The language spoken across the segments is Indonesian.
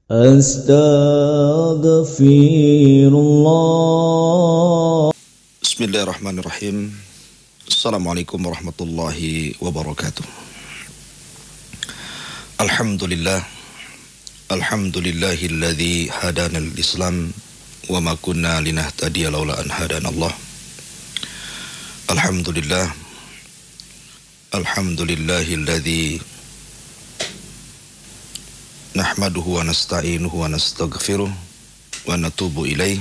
Astaghfirullah. Bismillahirrahmanirrahim. Assalamualaikum warahmatullahi wabarakatuh. Alhamdulillah. Alhamdulillahilladzi hadana al-Islam wa ma kunna linahtadiya laula an hadanallah. Alhamdulillah. Alhamdulillahilladzi nahmaduhu wa nasta'inuhu wa nastaghfiruh wa natubu ilaih.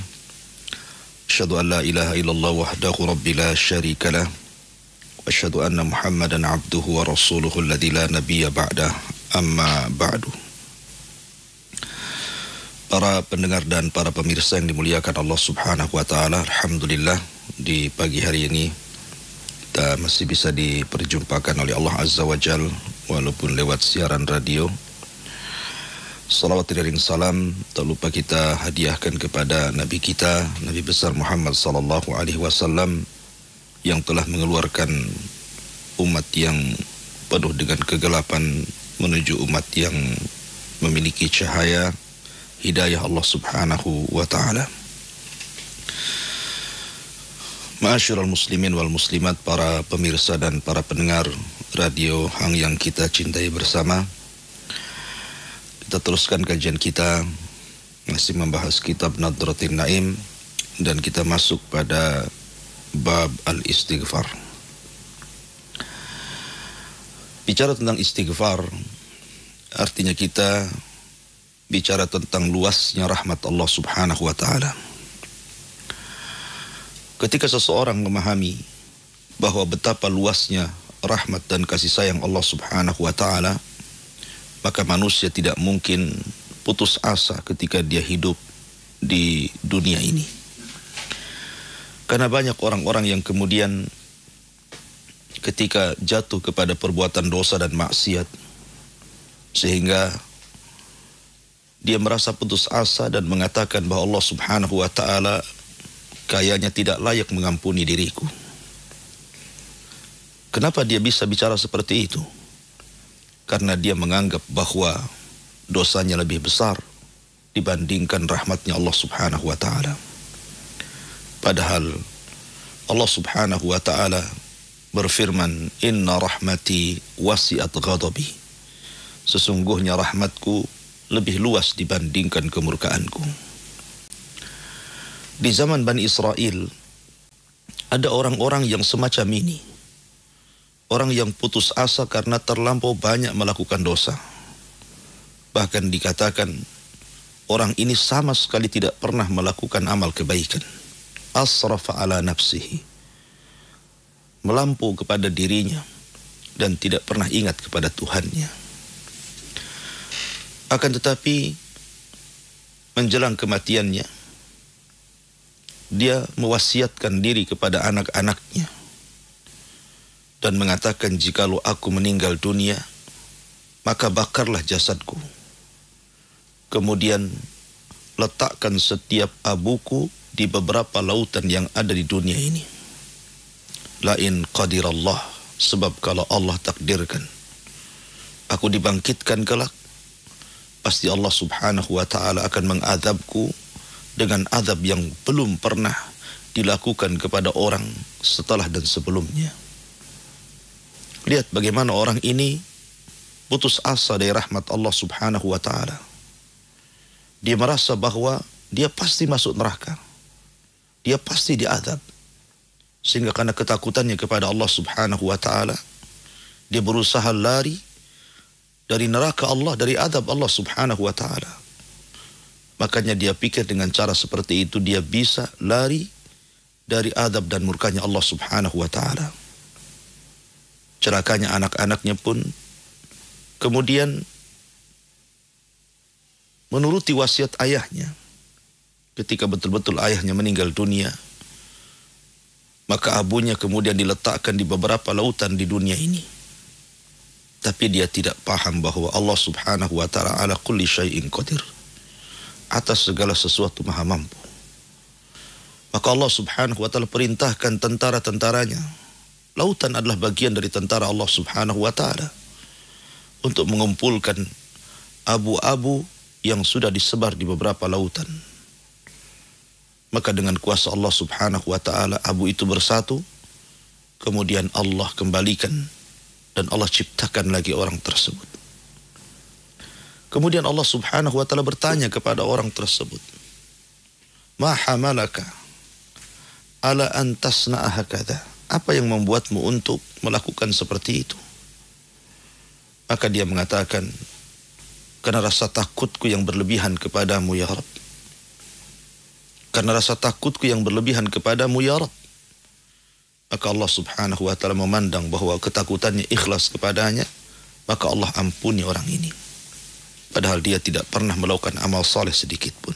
Asyhadu an la ilaha illallah wahdahu rabbi la syarika lah wa asyhadu anna Muhammadan abduhu wa rasuluhu alladzi la nabiyya ba'dah, amma ba'du. Para pendengar dan para pemirsa yang dimuliakan Allah Subhanahu wa taala, alhamdulillah di pagi hari ini kita masih bisa diperjumpakan oleh Allah Azza wa Jalla walaupun lewat siaran radio. Salawat dan salam tak lupa kita hadiahkan kepada Nabi kita, Nabi besar Muhammad sallallahu alaihi wasallam yang telah mengeluarkan umat yang penuh dengan kegelapan menuju umat yang memiliki cahaya hidayah Allah Subhanahu wa taala. Ma'asyiral muslimin wal muslimat, para pemirsa dan para pendengar radio Hang yang kita cintai bersama. Kita teruskan kajian kita, masih membahas kitab Nadratin Naim, dan kita masuk pada bab al-istighfar. Bicara tentang istighfar, artinya kita bicara tentang luasnya rahmat Allah Subhanahu wa taala. Ketika seseorang memahami bahwa betapa luasnya rahmat dan kasih sayang Allah Subhanahu wa taala, maka manusia tidak mungkin putus asa ketika dia hidup di dunia ini. Karena banyak orang-orang yang kemudian ketika jatuh kepada perbuatan dosa dan maksiat, sehingga dia merasa putus asa dan mengatakan bahwa Allah Subhanahu wa taala kayaknya tidak layak mengampuni diriku. Kenapa dia bisa bicara seperti itu? Karena dia menganggap bahwa dosanya lebih besar dibandingkan rahmatnya Allah Subhanahu wa taala. Padahal Allah Subhanahu wa taala berfirman, "Inna rahmati wasi'at ghadabi." Sesungguhnya rahmatku lebih luas dibandingkan kemurkaanku. Di zaman Bani Israel ada orang-orang yang semacam ini. Orang yang putus asa karena terlampau banyak melakukan dosa. Bahkan dikatakan orang ini sama sekali tidak pernah melakukan amal kebaikan. Asrafa ala nafsihi. Melampau kepada dirinya dan tidak pernah ingat kepada Tuhannya. Akan tetapi menjelang kematiannya, dia mewasiatkan diri kepada anak-anaknya dan mengatakan, jikalau aku meninggal dunia, maka bakarlah jasadku. Kemudian letakkan setiap abuku di beberapa lautan yang ada di dunia ini. Lain qadirallah, sebab kalau Allah takdirkan aku dibangkitkan kelak, pasti Allah Subhanahu wa taala akan mengadabku dengan adab yang belum pernah dilakukan kepada orang setelah dan sebelumnya. Lihat bagaimana orang ini putus asa dari rahmat Allah Subhanahu wa taala. Dia merasa bahwa dia pasti masuk neraka. Dia pasti diazab. Sehingga karena ketakutannya kepada Allah Subhanahu wa taala, dia berusaha lari dari neraka Allah, dari azab Allah Subhanahu wa taala. Makanya dia pikir dengan cara seperti itu dia bisa lari dari azab dan murkanya Allah Subhanahu wa taala. Celakanya anak-anaknya pun kemudian menuruti wasiat ayahnya. Ketika betul-betul ayahnya meninggal dunia, maka abunya kemudian diletakkan di beberapa lautan di dunia ini. Tapi dia tidak paham bahwa Allah Subhanahu wa taala ala kulli syai'in qadir. Atas segala sesuatu maha mampu. Maka Allah Subhanahu wa taala perintahkan tentara-tentaranya. Lautan adalah bagian dari tentara Allah Subhanahu wa taala untuk mengumpulkan abu-abu yang sudah disebar di beberapa lautan. Maka dengan kuasa Allah subhanahu wa ta'ala abu itu bersatu, kemudian Allah kembalikan dan Allah ciptakan lagi orang tersebut. Kemudian Allah subhanahu wa ta'ala bertanya kepada orang tersebut, ma hamalaka ala an tasna'a hakadha? Apa yang membuatmu untuk melakukan seperti itu? Maka dia mengatakan, karena rasa takutku yang berlebihan kepadamu ya Rabb. Karena rasa takutku yang berlebihan kepadamu ya Rabb. Maka Allah subhanahu wa ta'ala memandang bahwa ketakutannya ikhlas kepadanya, maka Allah ampuni orang ini. Padahal dia tidak pernah melakukan amal saleh sedikit pun.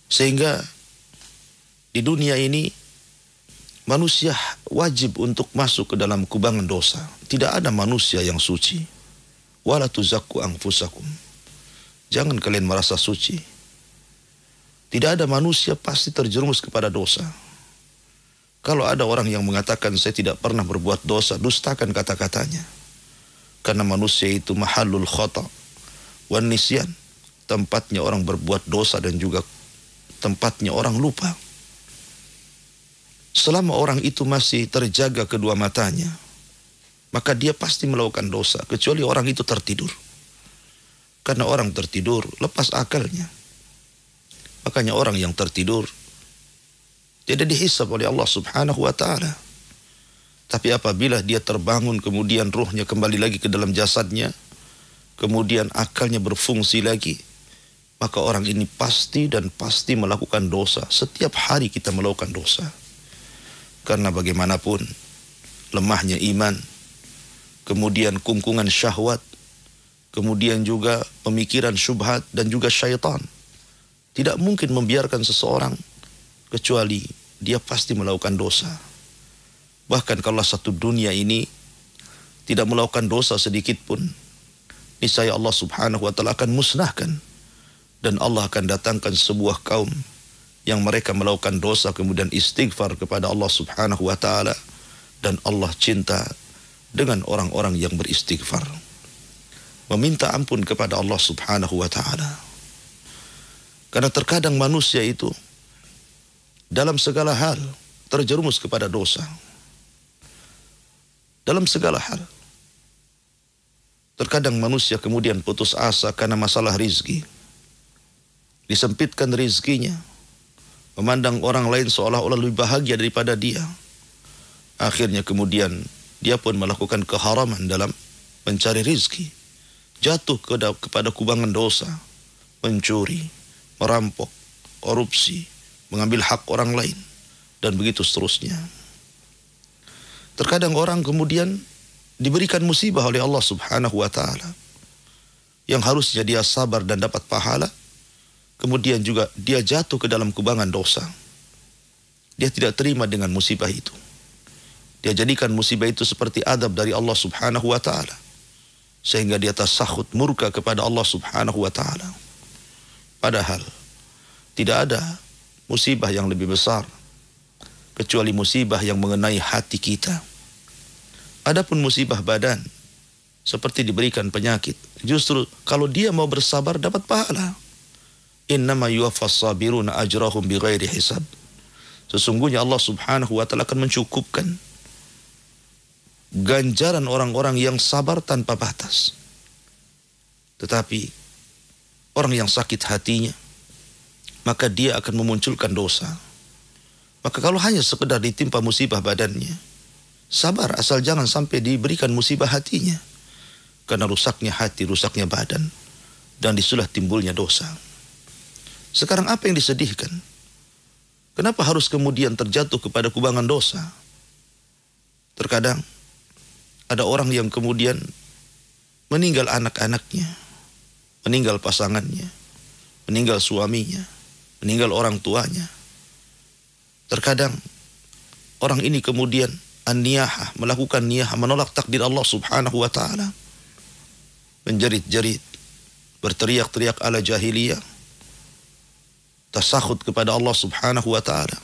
Sehingga di dunia ini manusia wajib untuk masuk ke dalam kubangan dosa. Tidak ada manusia yang suci. Wala tuzakku anfusakum. Jangan kalian merasa suci. Tidak ada manusia pasti terjerumus kepada dosa. Kalau ada orang yang mengatakan saya tidak pernah berbuat dosa, dustakan kata-katanya. Karena manusia itu mahallul khata wan nisyan. Tempatnya orang berbuat dosa dan juga tempatnya orang lupa. Selama orang itu masih terjaga kedua matanya, maka dia pasti melakukan dosa, kecuali orang itu tertidur. Karena orang tertidur lepas akalnya. Makanya orang yang tertidur tidak dihisab oleh Allah subhanahu wa ta'ala. Tapi apabila dia terbangun, kemudian ruhnya kembali lagi ke dalam jasadnya, kemudian akalnya berfungsi lagi, maka orang ini pasti dan pasti melakukan dosa. Setiap hari kita melakukan dosa. Karena bagaimanapun lemahnya iman, kemudian kungkungan syahwat, kemudian juga pemikiran syubhat dan juga syaitan. Tidak mungkin membiarkan seseorang kecuali dia pasti melakukan dosa. Bahkan kalau satu dunia ini tidak melakukan dosa sedikit pun, niscaya Allah subhanahu wa ta'ala akan musnahkan. Dan Allah akan datangkan sebuah kaum yang mereka melakukan dosa kemudian istighfar kepada Allah subhanahu wa ta'ala. Dan Allah cinta dengan orang-orang yang beristighfar, meminta ampun kepada Allah subhanahu wa ta'ala. Karena terkadang manusia itu dalam segala hal terjerumus kepada dosa. Dalam segala hal. Terkadang manusia kemudian putus asa karena masalah rizki. Disempitkan rizkinya. Memandang orang lain seolah-olah lebih bahagia daripada dia. Akhirnya kemudian dia pun melakukan keharaman dalam mencari rizki. Jatuh kepada kubangan dosa. Mencuri, merampok, korupsi, mengambil hak orang lain, dan begitu seterusnya. Terkadang orang kemudian diberikan musibah oleh Allah subhanahu wa ta'ala. Yang harusnya dia sabar dan dapat pahala, kemudian juga dia jatuh ke dalam kubangan dosa. Dia tidak terima dengan musibah itu. Dia jadikan musibah itu seperti adab dari Allah subhanahu wa ta'ala. Sehingga dia tasakhut murka kepada Allah subhanahu wa ta'ala. Padahal tidak ada musibah yang lebih besar kecuali musibah yang mengenai hati kita. Adapun musibah badan seperti diberikan penyakit, justru kalau dia mau bersabar dapat pahala. Innama yuwaffas sabiruna ajrahum bighairi hisab. Sesungguhnya Allah subhanahu wa ta'ala akan mencukupkan ganjaran orang-orang yang sabar tanpa batas. Tetapi orang yang sakit hatinya, maka dia akan memunculkan dosa. Maka kalau hanya sekedar ditimpa musibah badannya, sabar asal jangan sampai diberikan musibah hatinya. Karena rusaknya hati, rusaknya badan, dan disulah timbulnya dosa. Sekarang apa yang disedihkan? Kenapa harus kemudian terjatuh kepada kubangan dosa? Terkadang ada orang yang kemudian meninggal anak-anaknya, meninggal pasangannya, meninggal suaminya, meninggal orang tuanya. Terkadang orang ini kemudian an-niyahah, melakukan niyahah, menolak takdir Allah subhanahu wa ta'ala. Menjerit-jerit, berteriak-teriak ala jahiliyah, tasakhut kepada Allah subhanahu wa ta'ala.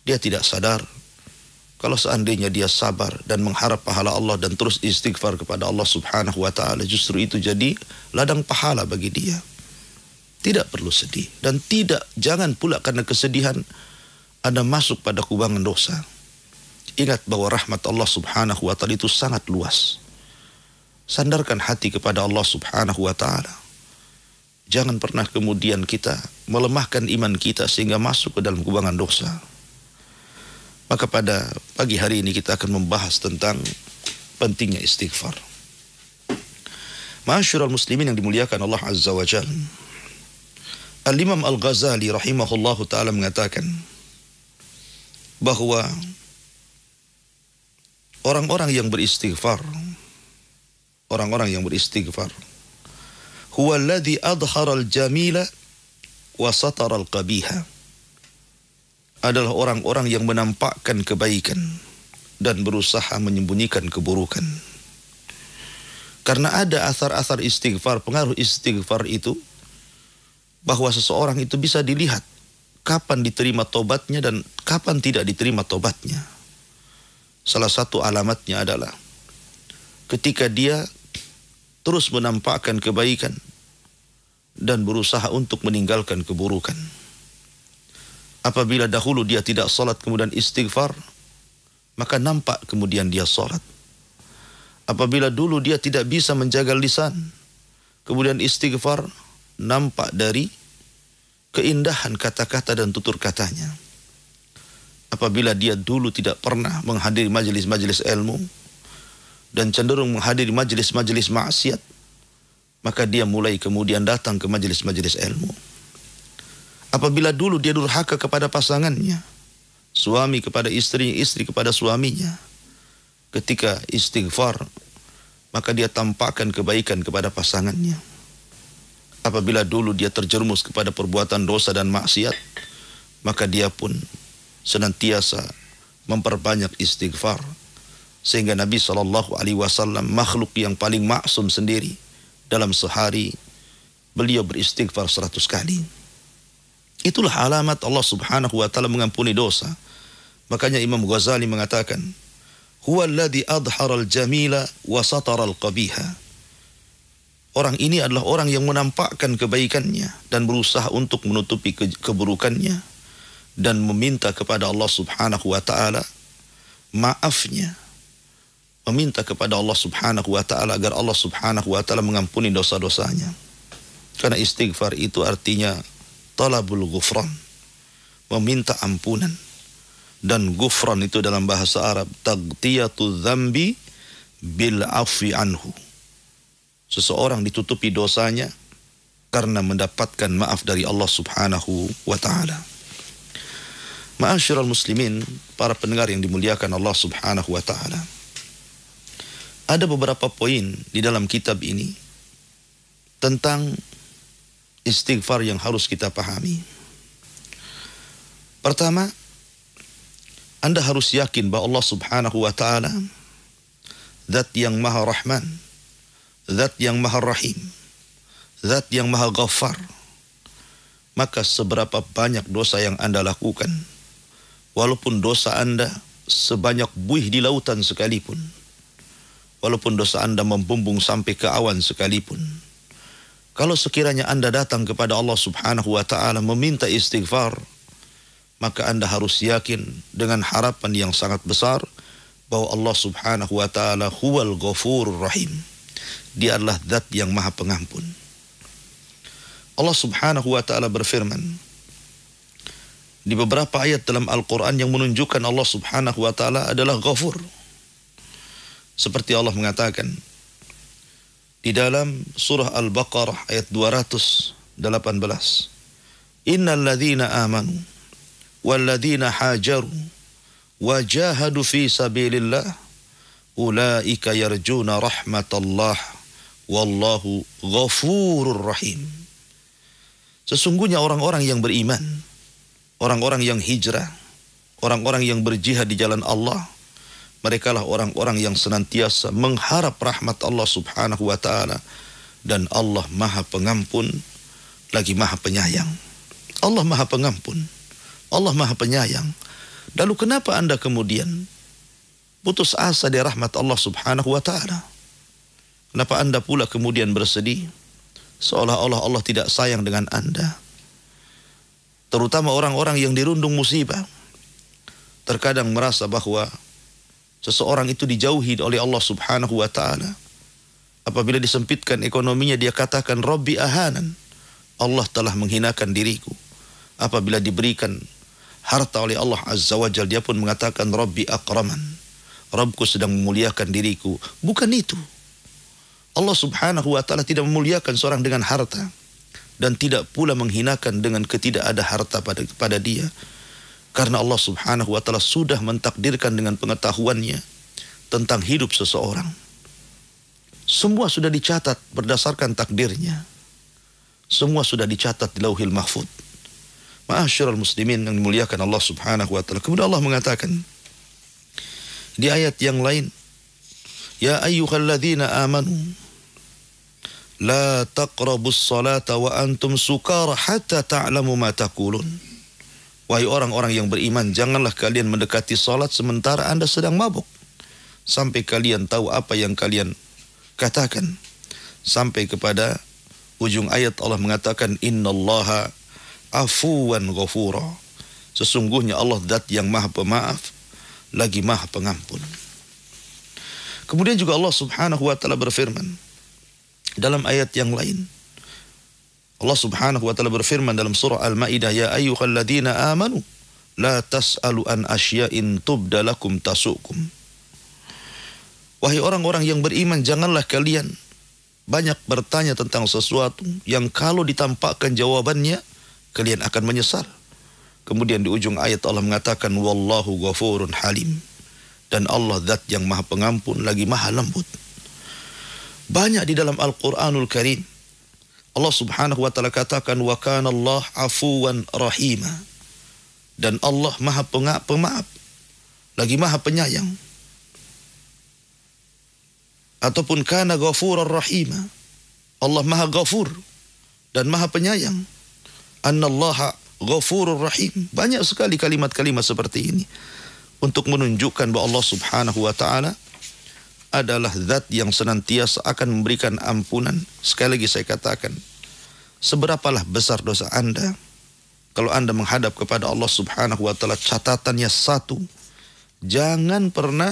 Dia tidak sadar Kalau seandainya dia sabar dan mengharap pahala Allah dan terus istighfar kepada Allah Subhanahu wa taala, justru itu jadi ladang pahala bagi dia. Tidak perlu sedih dan jangan pula karena kesedihan Anda masuk pada kubangan dosa. Ingat bahwa rahmat Allah Subhanahu wa taala itu sangat luas. Sandarkan hati kepada Allah Subhanahu wa taala. Jangan pernah kemudian kita melemahkan iman kita sehingga masuk ke dalam kubangan dosa. Maka pada pagi hari ini kita akan membahas tentang pentingnya istighfar. Ma'asyiral muslimin yang dimuliakan Allah Azza wa Jalla. Al-Imam Al-Ghazali rahimahullahu ta'ala mengatakan bahwa orang-orang yang beristighfar huwa alladhi adhara al-jamila wa satara al-qabiha, adalah orang-orang yang menampakkan kebaikan dan berusaha menyembunyikan keburukan. Karena ada asar-asar istighfar, pengaruh istighfar itu, bahwa seseorang itu bisa dilihat kapan diterima tobatnya dan kapan tidak diterima tobatnya. Salah satu alamatnya adalah ketika dia terus menampakkan kebaikan dan berusaha untuk meninggalkan keburukan. Apabila dahulu dia tidak salat kemudian istighfar, maka nampak kemudian dia salat. Apabila dulu dia tidak bisa menjaga lisan, kemudian istighfar, nampak dari keindahan kata-kata dan tutur katanya. Apabila dia dulu tidak pernah menghadiri majelis-majelis ilmu dan cenderung menghadiri majelis-majelis maksiat, maka dia mulai kemudian datang ke majelis-majelis ilmu. Apabila dulu dia durhaka kepada pasangannya, suami kepada istri, istri kepada suaminya, ketika istighfar, maka dia tampakkan kebaikan kepada pasangannya. Apabila dulu dia terjerumus kepada perbuatan dosa dan maksiat, maka dia pun senantiasa memperbanyak istighfar. Sehingga Nabi SAW, makhluk yang paling maksum sendiri, dalam sehari beliau beristighfar 100 kali. Itulah alamat Allah Subhanahu wa taala mengampuni dosa. Makanya Imam Ghazali mengatakan, huwa alladhi adhara al-jamila wa satara al-qabiha. Orang ini adalah orang yang menampakkan kebaikannya dan berusaha untuk menutupi keburukannya dan meminta kepada Allah Subhanahu wa taala maafnya. Meminta kepada Allah Subhanahu wa taala agar Allah Subhanahu wa taala mengampuni dosa-dosanya. Karena istighfar itu artinya talabul ghufran, meminta ampunan. Dan ghufran itu dalam bahasa Arab taghtiyatu dzambi bil afwi anhu. Seseorang ditutupi dosanya karena mendapatkan maaf dari Allah Subhanahu wa taala. Ma'asyiral muslimin, para pendengar yang dimuliakan Allah Subhanahu wa taala. Ada beberapa poin di dalam kitab ini tentang istighfar yang harus kita pahami. Pertama, Anda harus yakin bahwa Allah Subhanahu wa taala zat yang maha rahman, zat yang maha rahim, zat yang maha ghaffar. Maka seberapa banyak dosa yang Anda lakukan, walaupun dosa Anda sebanyak buih di lautan sekalipun, walaupun dosa Anda membumbung sampai ke awan sekalipun, kalau sekiranya Anda datang kepada Allah Subhanahu wa taala meminta istighfar, maka Anda harus yakin dengan harapan yang sangat besar bahwa Allah Subhanahu wa taala huwal ghafurur rahim. Dia adalah zat yang maha pengampun. Allah Subhanahu wa taala berfirman di beberapa ayat dalam Al-Qur'an yang menunjukkan Allah Subhanahu wa taala adalah ghafur. Seperti Allah mengatakan di dalam surah Al-Baqarah ayat 218, Innal ladzina amanu wal ladzina hajaru wa jahadu fi sabilillah ulaika yarjuna rahmatallah wallahu ghafurur rahim. Sesungguhnya orang-orang yang beriman, orang-orang yang hijrah, orang-orang yang berjihad di jalan Allah, merekalah orang-orang yang senantiasa mengharap rahmat Allah Subhanahu wa taala, dan Allah Maha Pengampun lagi Maha Penyayang. Allah Maha Pengampun, Allah Maha Penyayang. Lalu kenapa Anda kemudian putus asa dari rahmat Allah Subhanahu wa taala. Kenapa Anda pula kemudian bersedih seolah-olah Allah tidak sayang dengan Anda? Terutama orang-orang yang dirundung musibah terkadang merasa bahwa seseorang itu dijauhi oleh Allah Subhanahu wa taala. Apabila disempitkan ekonominya, dia katakan Rabbi ahanan, Allah telah menghinakan diriku. Apabila diberikan harta oleh Allah Azza wa Jalla, dia pun mengatakan Rabbi akraman, Rabbku sedang memuliakan diriku. Bukan itu. Allah Subhanahu wa taala tidak memuliakan seorang dengan harta, dan tidak pula menghinakan dengan ketidak ada harta pada dia. Karena Allah Subhanahu wa taala sudah mentakdirkan dengan pengetahuannya tentang hidup seseorang. Semua sudah dicatat berdasarkan takdirnya. Semua sudah dicatat di Lauhil Mahfuz. Ma'asyiral muslimin yang dimuliakan Allah Subhanahu wa taala. Kemudian Allah mengatakan di ayat yang lain, ya ayyuhalladzina amanu la taqrabus salata wa antum sukara hatta ta'lamu ma taqulun. Wahai orang-orang yang beriman, janganlah kalian mendekati salat sementara Anda sedang mabuk, sampai kalian tahu apa yang kalian katakan. Sampai kepada ujung ayat Allah mengatakan innallaha afuwan ghafura. Sesungguhnya Allah zat yang maha pemaaf lagi maha pengampun. Kemudian juga Allah Subhanahu wa taala berfirman dalam ayat yang lain. Allah Subhanahu wa taala berfirman dalam surah Al-Maidah, ya ayyuhalladzina amanu la tas'alu an asya'in tubda lakum tasukum. Wahai orang-orang yang beriman, janganlah kalian banyak bertanya tentang sesuatu yang kalau ditampakkan jawabannya kalian akan menyesal. Kemudian di ujung ayat Allah mengatakan wallahu ghafurun halim, dan Allah zat yang maha pengampun lagi maha lembut. Banyak di dalam Al-Qur'anul Karim Allah Subhanahu wa taala katakan wa kana Allah afuwan rahima, dan Allah maha pemaaf lagi maha penyayang. Ataupun kana ghafurur rahima, Allah maha ghafur dan maha penyayang. Annallaha ghafurur rahim. Banyak sekali kalimat-kalimat seperti ini untuk menunjukkan bahwa Allah Subhanahu wa taala adalah zat yang senantiasa akan memberikan ampunan. Sekali lagi saya katakan, seberapalah besar dosa Anda, kalau Anda menghadap kepada Allah Subhanahu wa taala, catatannya satu, jangan pernah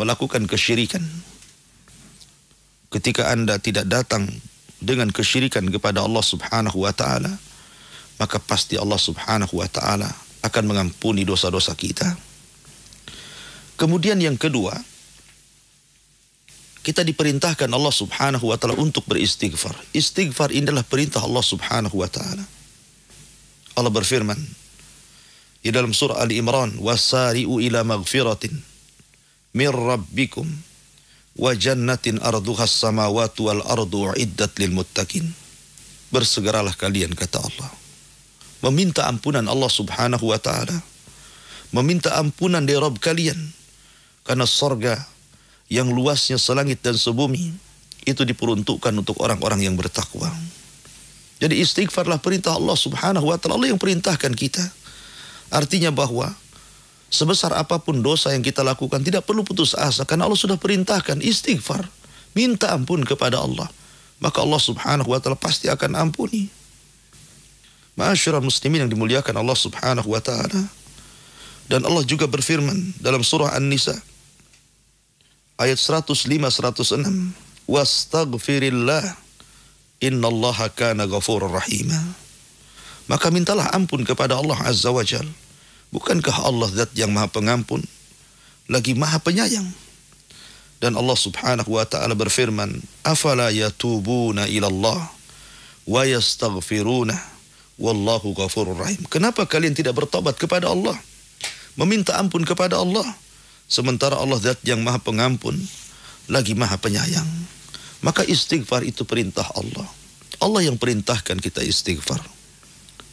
melakukan kesyirikan. Ketika Anda tidak datang dengan kesyirikan kepada Allah Subhanahu wa taala, maka pasti Allah Subhanahu wa taala akan mengampuni dosa-dosa kita. Kemudian yang kedua, kita diperintahkan Allah Subhanahu wa taala untuk beristighfar. Istighfar ini adalah perintah Allah Subhanahu wa taala. Allah berfirman di dalam surah Ali Imran, wasari'u ila maghfiratin min rabbikum wa jannatin arduhas samawati wal ardu uiddat lil muttaqin. Bersegeralah kalian, kata Allah, meminta ampunan Allah Subhanahu wa taala, meminta ampunan dari Rabb kalian, karena surga yang luasnya selangit dan sebumi itu diperuntukkan untuk orang-orang yang bertakwa. Jadi istighfarlah perintah Allah Subhanahu wa taala. Allah yang perintahkan kita. Artinya bahwa sebesar apapun dosa yang kita lakukan tidak perlu putus asa, karena Allah sudah perintahkan istighfar, minta ampun kepada Allah, maka Allah Subhanahu wa taala pasti akan ampuni. Ma'asyiral muslimin yang dimuliakan Allah Subhanahu wa taala. Dan Allah juga berfirman dalam surah An-Nisa ayat 105-106, wastaghfirillah innallaha kana ghafurur rahima. Maka mintalah ampun kepada Allah Azza wa Jalla. Bukankah Allah zat yang maha pengampun lagi maha penyayang? Dan Allah Subhanahu wa taala berfirman, afala yatubuna ilallah wa yastaghfiruna wallahu ghafurur rahim. Kenapa kalian tidak bertobat kepada Allah, meminta ampun kepada Allah, sementara Allah zat yang maha pengampun lagi maha penyayang? Maka istighfar itu perintah Allah. Allah yang perintahkan kita istighfar.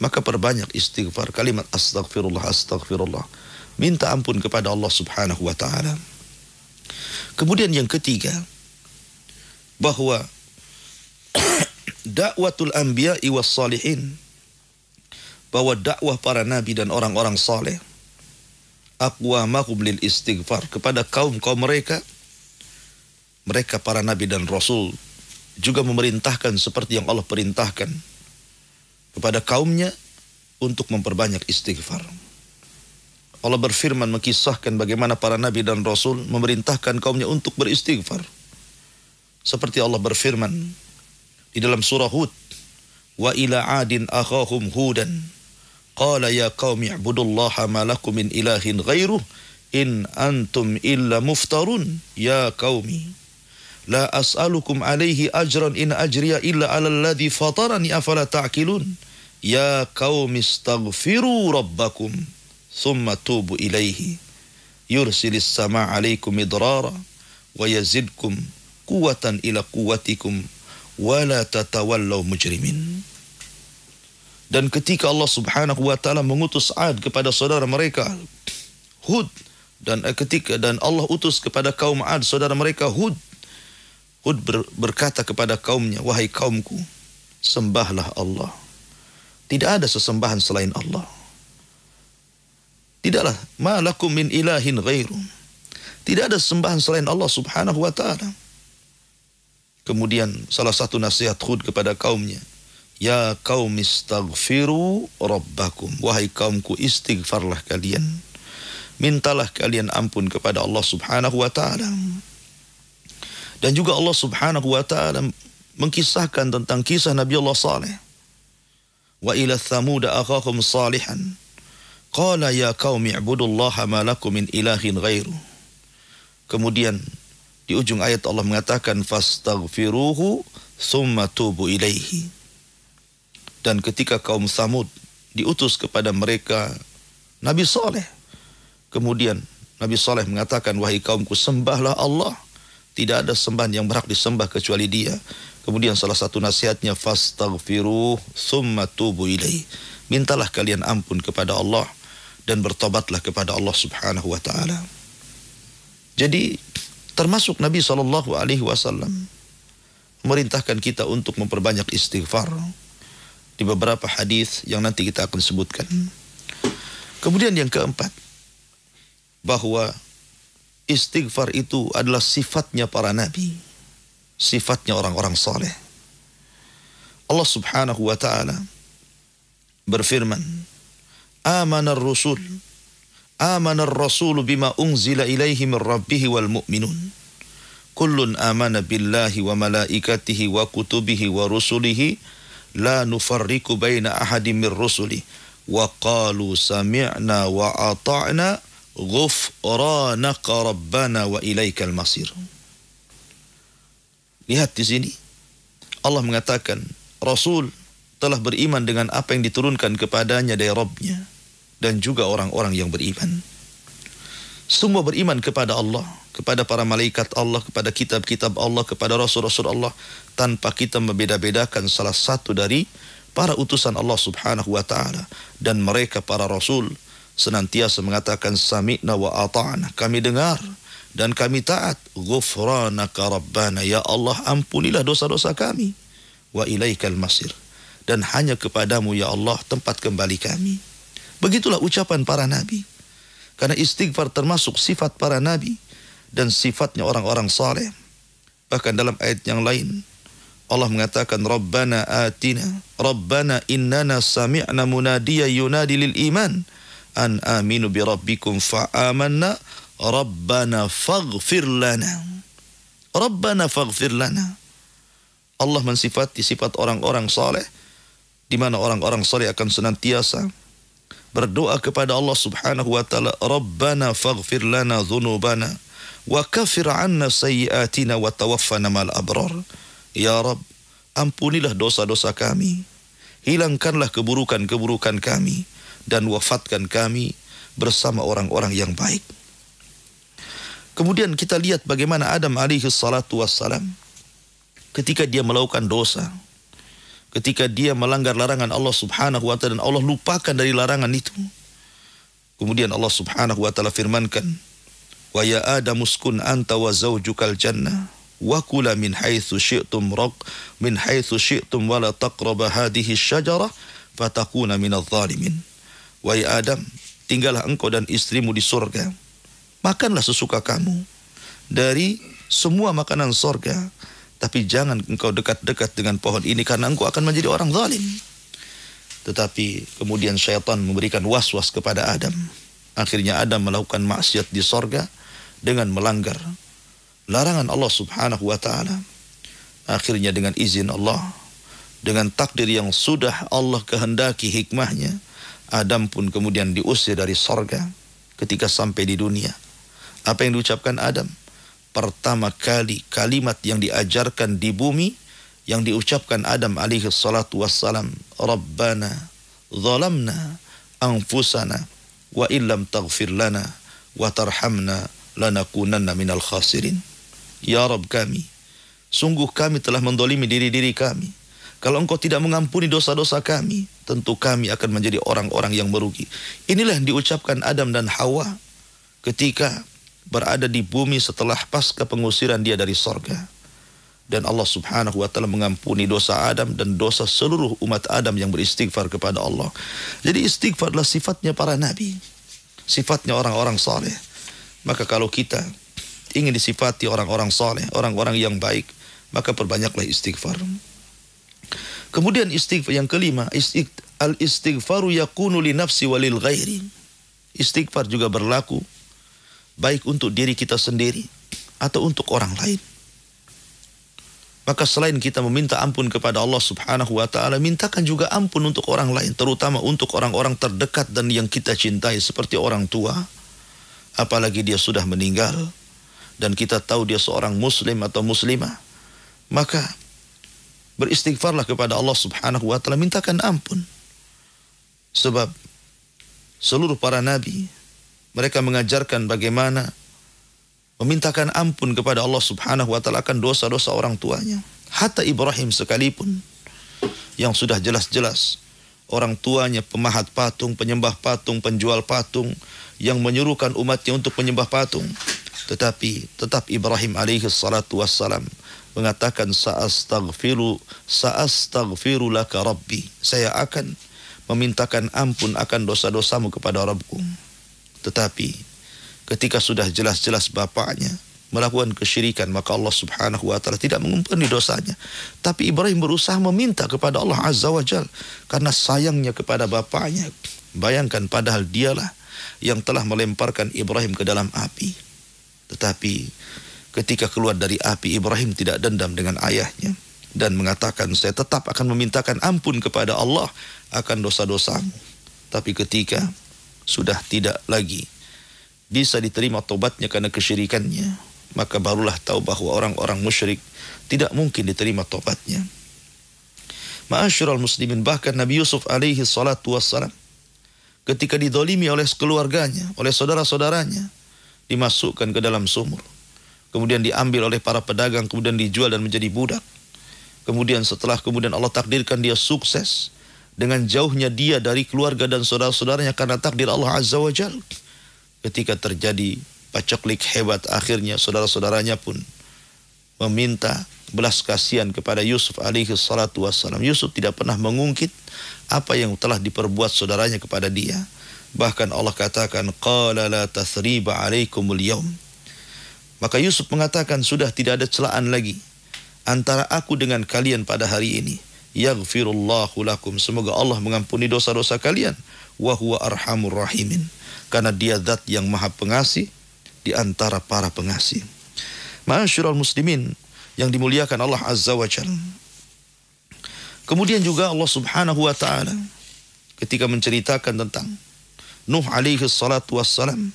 Maka perbanyak istighfar, kalimat astaghfirullah, astaghfirullah. Minta ampun kepada Allah Subhanahu wa ta'ala. Kemudian yang ketiga, bahwa dakwatul anbiya'i was salihin, bahwa dakwah para nabi dan orang-orang saleh aqwamahum lil istighfar, kepada kaum-kaum mereka para nabi dan rasul juga memerintahkan seperti yang Allah perintahkan kepada kaumnya untuk memperbanyak istighfar. Allah berfirman mengisahkan bagaimana para nabi dan rasul memerintahkan kaumnya untuk beristighfar. Seperti Allah berfirman di dalam surah Hud, wa ila adin akhahum hudan qala ya qaumi ibudullaha ma lakum min ilahin ghairuh in antum illa muftarun ya qaumi la as'alukum alaihi ajran in ajriya illa 'alal ladzi fatarani afala ta'qilun ya qaumi istaghfiru rabbakum thumma tubu ilaihi yursilis samaa 'alaikum midrara wa yazidkum quwwatan ila quwwatikum wa la tatawallaw mujrimin. Dan ketika Allah Subhanahu wa taala mengutus Ad kepada saudara mereka Hud, dan Allah utus kepada kaum Ad saudara mereka Hud berkata kepada kaumnya, wahai kaumku, sembahlah Allah. Tidak ada sesembahan selain Allah. Tidaklah ma lakum min ilahin ghairu. Tidak ada sembahan selain Allah Subhanahu wa taala. Kemudian salah satu nasihat Hud kepada kaumnya, ya qaum istaghfiru rabbakum, wahai kaumku, istighfarlah kalian. Mintalah kalian ampun kepada Allah Subhanahu wa taala. Dan juga Allah Subhanahu wa taala mengkisahkan tentang kisah Nabi Allah Saleh. Wa ila Thamud akhahum salihan qala ya qaumi ibudullaha ma lakum min ilahin ghairu. Kemudian di ujung ayat Allah mengatakan fastaghfiruhu thumma tubu ilaihi. Dan ketika kaum Thamud diutus kepada mereka Nabi Saleh, kemudian Nabi Saleh mengatakan, wahai kaumku, sembahlah Allah. Tidak ada sembahan yang berhak disembah kecuali Dia. Kemudian salah satu nasihatnya fastaghfiruhu thumma tubu ilaihi. Mintalah kalian ampun kepada Allah dan bertobatlah kepada Allah Subhanahu wa taala. Jadi termasuk Nabi SAW memerintahkan kita untuk memperbanyak istighfar di beberapa hadis yang nanti kita akan sebutkan. Kemudian yang keempat, bahwa istighfar itu adalah sifatnya para nabi, sifatnya orang-orang saleh. Allah Subhanahu wa taala berfirman, amanar rasul bima unzila ilaihi min rabbih wal mu'minun kullun amana billahi wa malaikatihi wa kutubihi wa rusulihi la nufarriqu baina ahadin min rusuli wa qalu sami'na wa ata'na ghufranaka rabbana wa ilaikal masir. Lihat di sini Allah mengatakan Rasul telah beriman dengan apa yang diturunkan kepadanya dari Rabbnya, dan juga orang-orang yang beriman. Semua beriman kepada Allah, kepada para malaikat Allah, kepada kitab-kitab Allah, kepada rasul-rasul Allah, tanpa kita membeda-bedakan salah satu dari para utusan Allah Subhanahu wa taala. Dan mereka para rasul senantiasa mengatakan sami'na wa ata'na, kami dengar dan kami taat. Ghufranaka rabbana, ya Allah ampunilah dosa-dosa kami. Wa ilaikal masir, dan hanya kepadamu ya Allah tempat kembali kami. Begitulah ucapan para nabi. Karena istighfar termasuk sifat para nabi dan sifatnya orang-orang saleh. Bahkan dalam ayat yang lain Allah mengatakan Rabbana atina, Rabbana innana sami'na munadiya yunadi lil iman an aminu bi rabbikum fa'amanna Rabbana faghfir lana. Rabbana faghfir lana. Allah mensifati sifat orang-orang saleh, di mana orang-orang saleh akan senantiasa berdoa kepada Allah Subhanahu wa taala, Rabbana faghfir lana dhunubana wa kaffir 'anna sayyi'atina wa tawaffana ma'al abrar. Ya Rabb, ampunilah dosa-dosa kami, hilangkanlah keburukan-keburukan kami, dan wafatkan kami bersama orang-orang yang baik. Kemudian kita lihat bagaimana Adam alaihi salatu wassalam ketika dia melakukan dosa, ketika dia melanggar larangan Allah Subhanahu wa taala dan Allah lupakan dari larangan itu. Kemudian Allah Subhanahu wa taala firmankan, "Wa ya Adam uskun anta wa zawjukal jannah wa kula min haitsu syi'tum wa la taqrabu hadhihi asy-syajarah fatakuna minadh dhalimin." Wahai Adam, tinggallah engkau dan istrimu di surga. Makanlah sesuka kamu dari semua makanan surga, tapi jangan engkau dekat-dekat dengan pohon ini karena engkau akan menjadi orang zalim. Tetapi kemudian syaitan memberikan was-was kepada Adam. Akhirnya Adam melakukan maksiat di surga dengan melanggar larangan Allah Subhanahu wa taala. Akhirnya dengan izin Allah, dengan takdir yang sudah Allah kehendaki hikmahnya, Adam pun kemudian diusir dari surga. Ketika sampai di dunia, apa yang diucapkan Adam? Pertama kali kalimat yang diajarkan di bumi, yang diucapkan Adam alaihi salatu wassalam, Rabbana zalamna anfusana wa illam taghfir lana wa tarhamna lanakunanna minal khasirin. Ya Rabb kami, sungguh kami telah mendolimi diri-diri kami. Kalau engkau tidak mengampuni dosa-dosa kami, tentu kami akan menjadi orang-orang yang merugi. Inilah yang diucapkan Adam dan Hawa ketika berada di bumi setelah pasca pengusiran dia dari sorga. Dan Allah Subhanahu wa ta'ala mengampuni dosa Adam dan dosa seluruh umat Adam yang beristighfar kepada Allah. Jadi istighfar adalah sifatnya para nabi, sifatnya orang-orang saleh. Maka kalau kita ingin disifati orang-orang saleh, orang-orang yang baik, maka perbanyaklah istighfar. Kemudian istighfar yang kelima, al-istighfaru yakunu li nafsi walil ghairi. Istighfar juga berlaku baik untuk diri kita sendiri atau untuk orang lain. Maka selain kita meminta ampun kepada Allah Subhanahu wa ta'ala, mintakan juga ampun untuk orang lain, terutama untuk orang-orang terdekat dan yang kita cintai seperti orang tua. Apalagi dia sudah meninggal dan kita tahu dia seorang muslim atau muslimah, maka beristighfarlah kepada Allah Subhanahu wa ta'ala, mintakan ampun. Sebab seluruh para nabi, mereka mengajarkan bagaimana memintakan ampun kepada Allah Subhanahu wa ta'ala akan dosa-dosa orang tuanya. Hatta Ibrahim sekalipun, yang sudah jelas-jelas orang tuanya pemahat patung, penyembah patung, penjual patung, yang menyuruhkan umatnya untuk menyembah patung, tetapi tetap Ibrahim alaihi salatu wassalam mengatakan, sa'astaghfiru laka rabbi, saya akan memintakan ampun akan dosa-dosamu kepada Rabbku. Tetapi ketika sudah jelas-jelas bapaknya melakukan kesyirikan, maka Allah Subhanahu wa ta'ala tidak mengampuni dosanya. Tapi Ibrahim berusaha meminta kepada Allah Azza wa Jal karena sayangnya kepada bapaknya. Bayangkan, padahal dialah yang telah melemparkan Ibrahim ke dalam api. Tetapi ketika keluar dari api, Ibrahim tidak dendam dengan ayahnya dan mengatakan, saya tetap akan memintakan ampun kepada Allah akan dosa-dosamu. Tapi ketika sudah tidak lagi bisa diterima tobatnya karena kesyirikannya, maka barulah tahu bahwa orang-orang musyrik tidak mungkin diterima tobatnya. Ma'asyiral muslimin, bahkan Nabi Yusuf alaihi salatu wassalam ketika didolimi oleh keluarganya, oleh saudara-saudaranya, dimasukkan ke dalam sumur, kemudian diambil oleh para pedagang, kemudian dijual dan menjadi budak. Kemudian setelah Allah takdirkan dia sukses dengan jauhnya dia dari keluarga dan saudara-saudaranya karena takdir Allah Azza wa Jalla. Ketika terjadi paceklik hebat, akhirnya saudara-saudaranya pun meminta belas kasihan kepada Yusuf alaihi salatu wassalam. Yusuf tidak pernah mengungkit apa yang telah diperbuat saudaranya kepada dia. Bahkan Allah katakan, qala la tathriba alaikumul yaum. Maka Yusuf mengatakan, sudah tidak ada celaan lagi antara aku dengan kalian pada hari ini. Yaghfirullahu lakum, semoga Allah mengampuni dosa-dosa kalian. Wa huwa arhamur rahimin, karena dia zat yang maha pengasih di antara para pengasih. Ma'asyiral muslimin yang dimuliakan Allah Azza wa Jalla. Kemudian juga Allah Subhanahu wa ta'ala ketika menceritakan tentang Nuh alaihi salatu wassalam,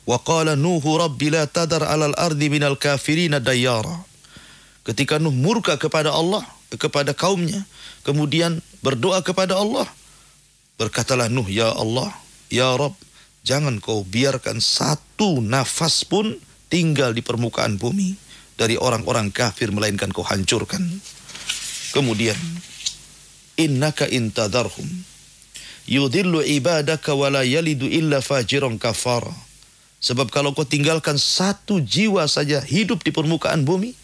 wa qala Nuhu rabbi la tadar alal ardi minal kafirina dayyara. Ketika Nuh murka kepada Allah, kepada kaumnya, kemudian berdoa kepada Allah, berkatalah Nuh, ya Allah, ya Rabb, jangan kau biarkan satu nafas pun tinggal di permukaan bumi dari orang-orang kafir, melainkan kau hancurkan. Kemudian, innaka intadarhum yudhillu ibadaka wa la yalidu illa fajiran kafara. Sebab kalau kau tinggalkan satu jiwa saja hidup di permukaan bumi,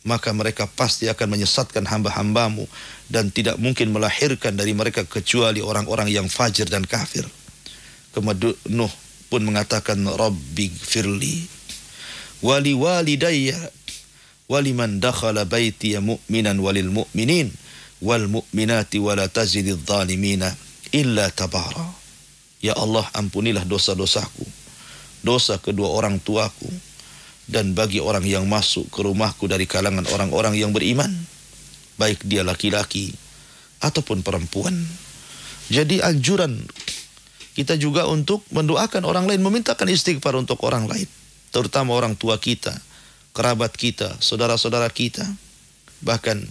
maka mereka pasti akan menyesatkan hamba-hambamu dan tidak mungkin melahirkan dari mereka kecuali orang-orang yang fajir dan kafir. Kemudian Nuh pun mengatakan Rabbighfirli wali walidayya waliman dakhala baitiya mu'minan walil mu'minin wal mu'minati wala tazididz zalimina illa tabara. Ya Allah, ampunilah dosa-dosaku, dosa kedua orang tuaku, dan bagi orang yang masuk ke rumahku dari kalangan orang-orang yang beriman, baik dia laki-laki ataupun perempuan. Jadi anjuran kita juga untuk mendoakan orang lain, memintakan istighfar untuk orang lain, terutama orang tua kita, kerabat kita, saudara-saudara kita. Bahkan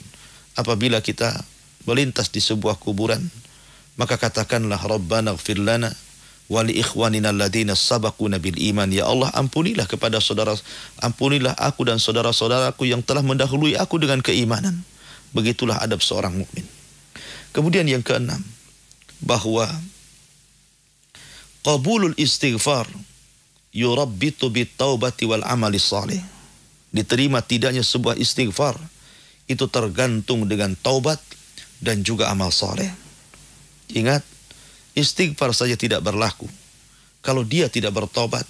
apabila kita melintas di sebuah kuburan, maka katakanlah Rabbana ighfir lana wa li ikhwanina alladhina sabaquna bil iman. Ya Allah, ampunilah ampunilah aku dan saudara-saudaraku yang telah mendahului aku dengan keimanan. Begitulah adab seorang mukmin. Kemudian yang keenam, bahwa qabulul istighfar yurabbitu bit taubati wal amali salih. Diterima tidaknya sebuah istighfar itu tergantung dengan taubat dan juga amal saleh. Ingat, istighfar saja tidak berlaku kalau dia tidak bertobat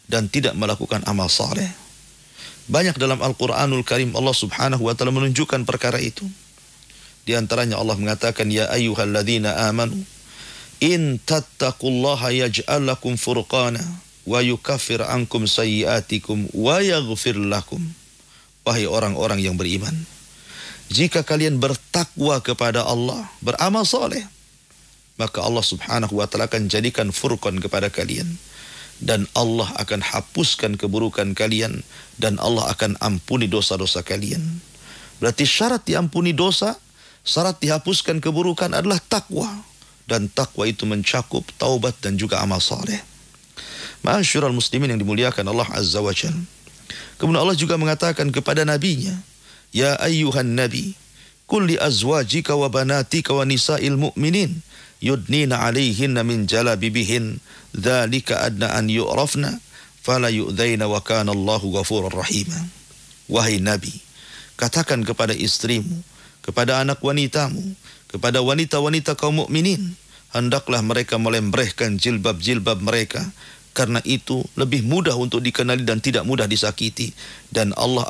dan tidak melakukan amal saleh. Banyak dalam Al-Quranul Karim Allah subhanahu wa ta'ala menunjukkan perkara itu. Di antaranya Allah mengatakan, Ya ayyuhalladzina amanu in tattaqullaha yaj'al lakum furqana wa yukaffir ankum sayyiatikum wa yaghfir lakum. Wahai orang-orang yang beriman, jika kalian bertakwa kepada Allah, beramal soleh, maka Allah subhanahu wa ta'ala akan jadikan furqan kepada kalian, dan Allah akan hapuskan keburukan kalian, dan Allah akan ampuni dosa-dosa kalian. Berarti syarat diampuni dosa, syarat dihapuskan keburukan adalah takwa. Dan takwa itu mencakup taubat dan juga amal saleh. Ma'asyiral muslimin yang dimuliakan Allah Azza wa Jalla. Kemudian Allah juga mengatakan kepada nabinya, Ya ayyuhan nabi, qul li azwajika wa banatika wa nisa'il mu'minin yudnina 'alaihinna min jalabibihin dzalika adna an yu'rafna fala yu'dzaina wa kana Allahu ghafurur rahim. Wahai nabi, katakan kepada istrimu, kepada anak wanitamu, kepada wanita-wanita kaum mukminin, hendaklah mereka melembrehkan jilbab-jilbab mereka, karena itu lebih mudah untuk dikenali dan tidak mudah disakiti, dan Allah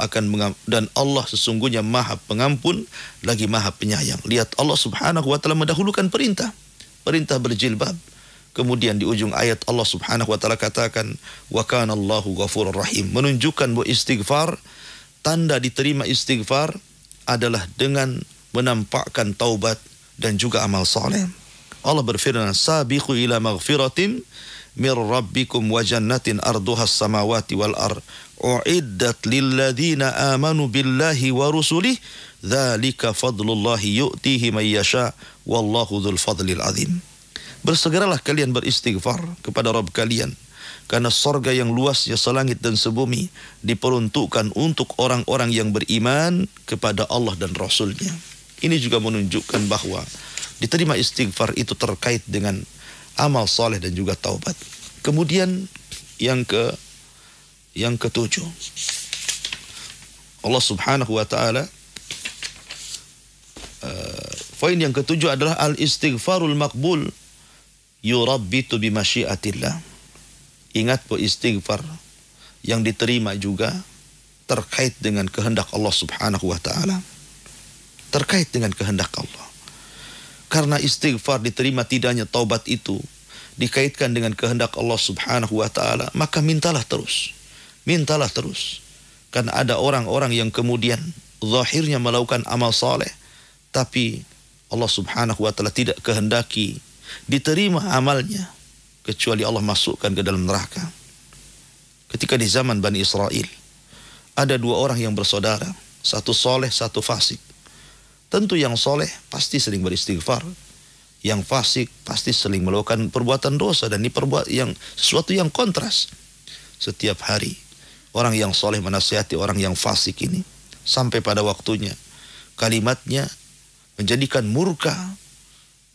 sesungguhnya Maha Pengampun lagi Maha Penyayang. Lihat, Allah Subhanahu wa taala mendahulukan perintah berjilbab. Kemudian di ujung ayat Allah Subhanahu wa taala katakan wa kana Allahu ghafurur rahim, menunjukkan bahwa istighfar, tanda diterima istighfar adalah dengan menampakkan taubat dan juga amal saleh. Allah berfirman, sabiqu ila maghfiratin mir rabbikum wa jannatin arduha as-samawati wal ard uiddat lil ladzina amanu billahi wa rusulih dzalika fadlullahi yu'tihi may yasha wallahu dzul fadlil azim. Bersegeralah kalian beristighfar kepada Rabb kalian, karena sorga yang luasnya selangit dan sebumi diperuntukkan untuk orang-orang yang beriman kepada Allah dan Rasulnya. Ini juga menunjukkan bahwa diterima istighfar itu terkait dengan amal saleh dan juga taubat. Kemudian yang ketujuh, Allah Subhanahu wa taala, poin yang ketujuh adalah al-istighfarul maqbul yurabbitu bi masyiatillah. Ingat bahwa istighfar yang diterima juga terkait dengan kehendak Allah Subhanahu wa taala. Terkait dengan kehendak Allah. Karena istighfar diterima tidaknya taubat itu dikaitkan dengan kehendak Allah Subhanahu wa taala, maka mintalah terus. Mintalah terus. Karena ada orang-orang yang kemudian zahirnya melakukan amal saleh, tapi Allah Subhanahu wa taala tidak kehendaki diterima amalnya, kecuali Allah masukkan ke dalam neraka. Ketika di zaman Bani Israel, ada dua orang yang bersaudara, satu soleh, satu fasik. Tentu yang soleh pasti sering beristighfar, yang fasik pasti sering melakukan perbuatan dosa, dan ini sesuatu yang kontras. Setiap hari orang yang soleh menasihati orang yang fasik ini, sampai pada waktunya kalimatnya menjadikan murka,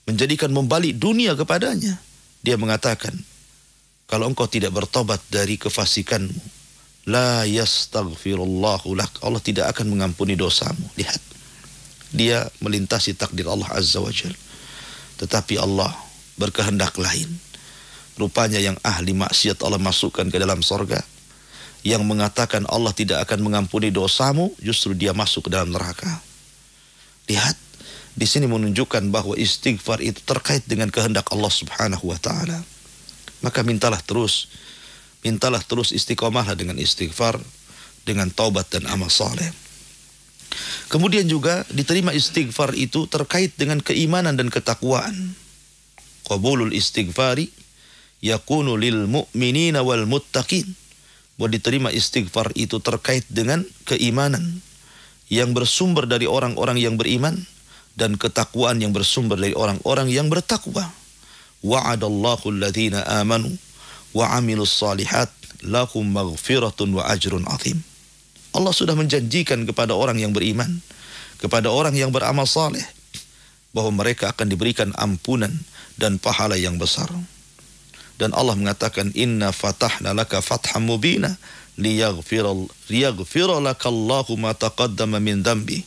menjadikan membalik dunia kepadanya. Dia mengatakan, kalau engkau tidak bertobat dari kefasikanmu, la yastaghfirullahu lak, Allah tidak akan mengampuni dosamu. Lihat, dia melintasi takdir Allah Azza wa Jalla. Tetapi Allah berkehendak lain. rupanya yang ahli maksiat Allah masukkan ke dalam sorga, yang mengatakan Allah tidak akan mengampuni dosamu, justru dia masuk ke dalam neraka. Lihat, di sini menunjukkan bahwa istighfar itu terkait dengan kehendak Allah Subhanahu wa taala. Maka mintalah terus istiqomahlah dengan istighfar, dengan taubat dan amal saleh. Kemudian juga diterima istighfar itu terkait dengan keimanan dan ketakwaan. Qabulul istighfari yakunu lil mu'minina wal muttaqin. Bahwa diterima istighfar itu terkait dengan keimanan yang bersumber dari orang-orang yang beriman dan ketakwaan yang bersumber dari orang-orang yang bertakwa. Wa'adallahu alladhina amanu wa 'amilus shalihat lahum maghfiratun wa ajrun 'azim. Allah sudah menjanjikan kepada orang yang beriman, kepada orang yang beramal saleh, bahwa mereka akan diberikan ampunan dan pahala yang besar. Dan Allah mengatakan, Inna fatahna laka fatham mubina liyaghfira laka Allahu ma taqaddama min dhanbi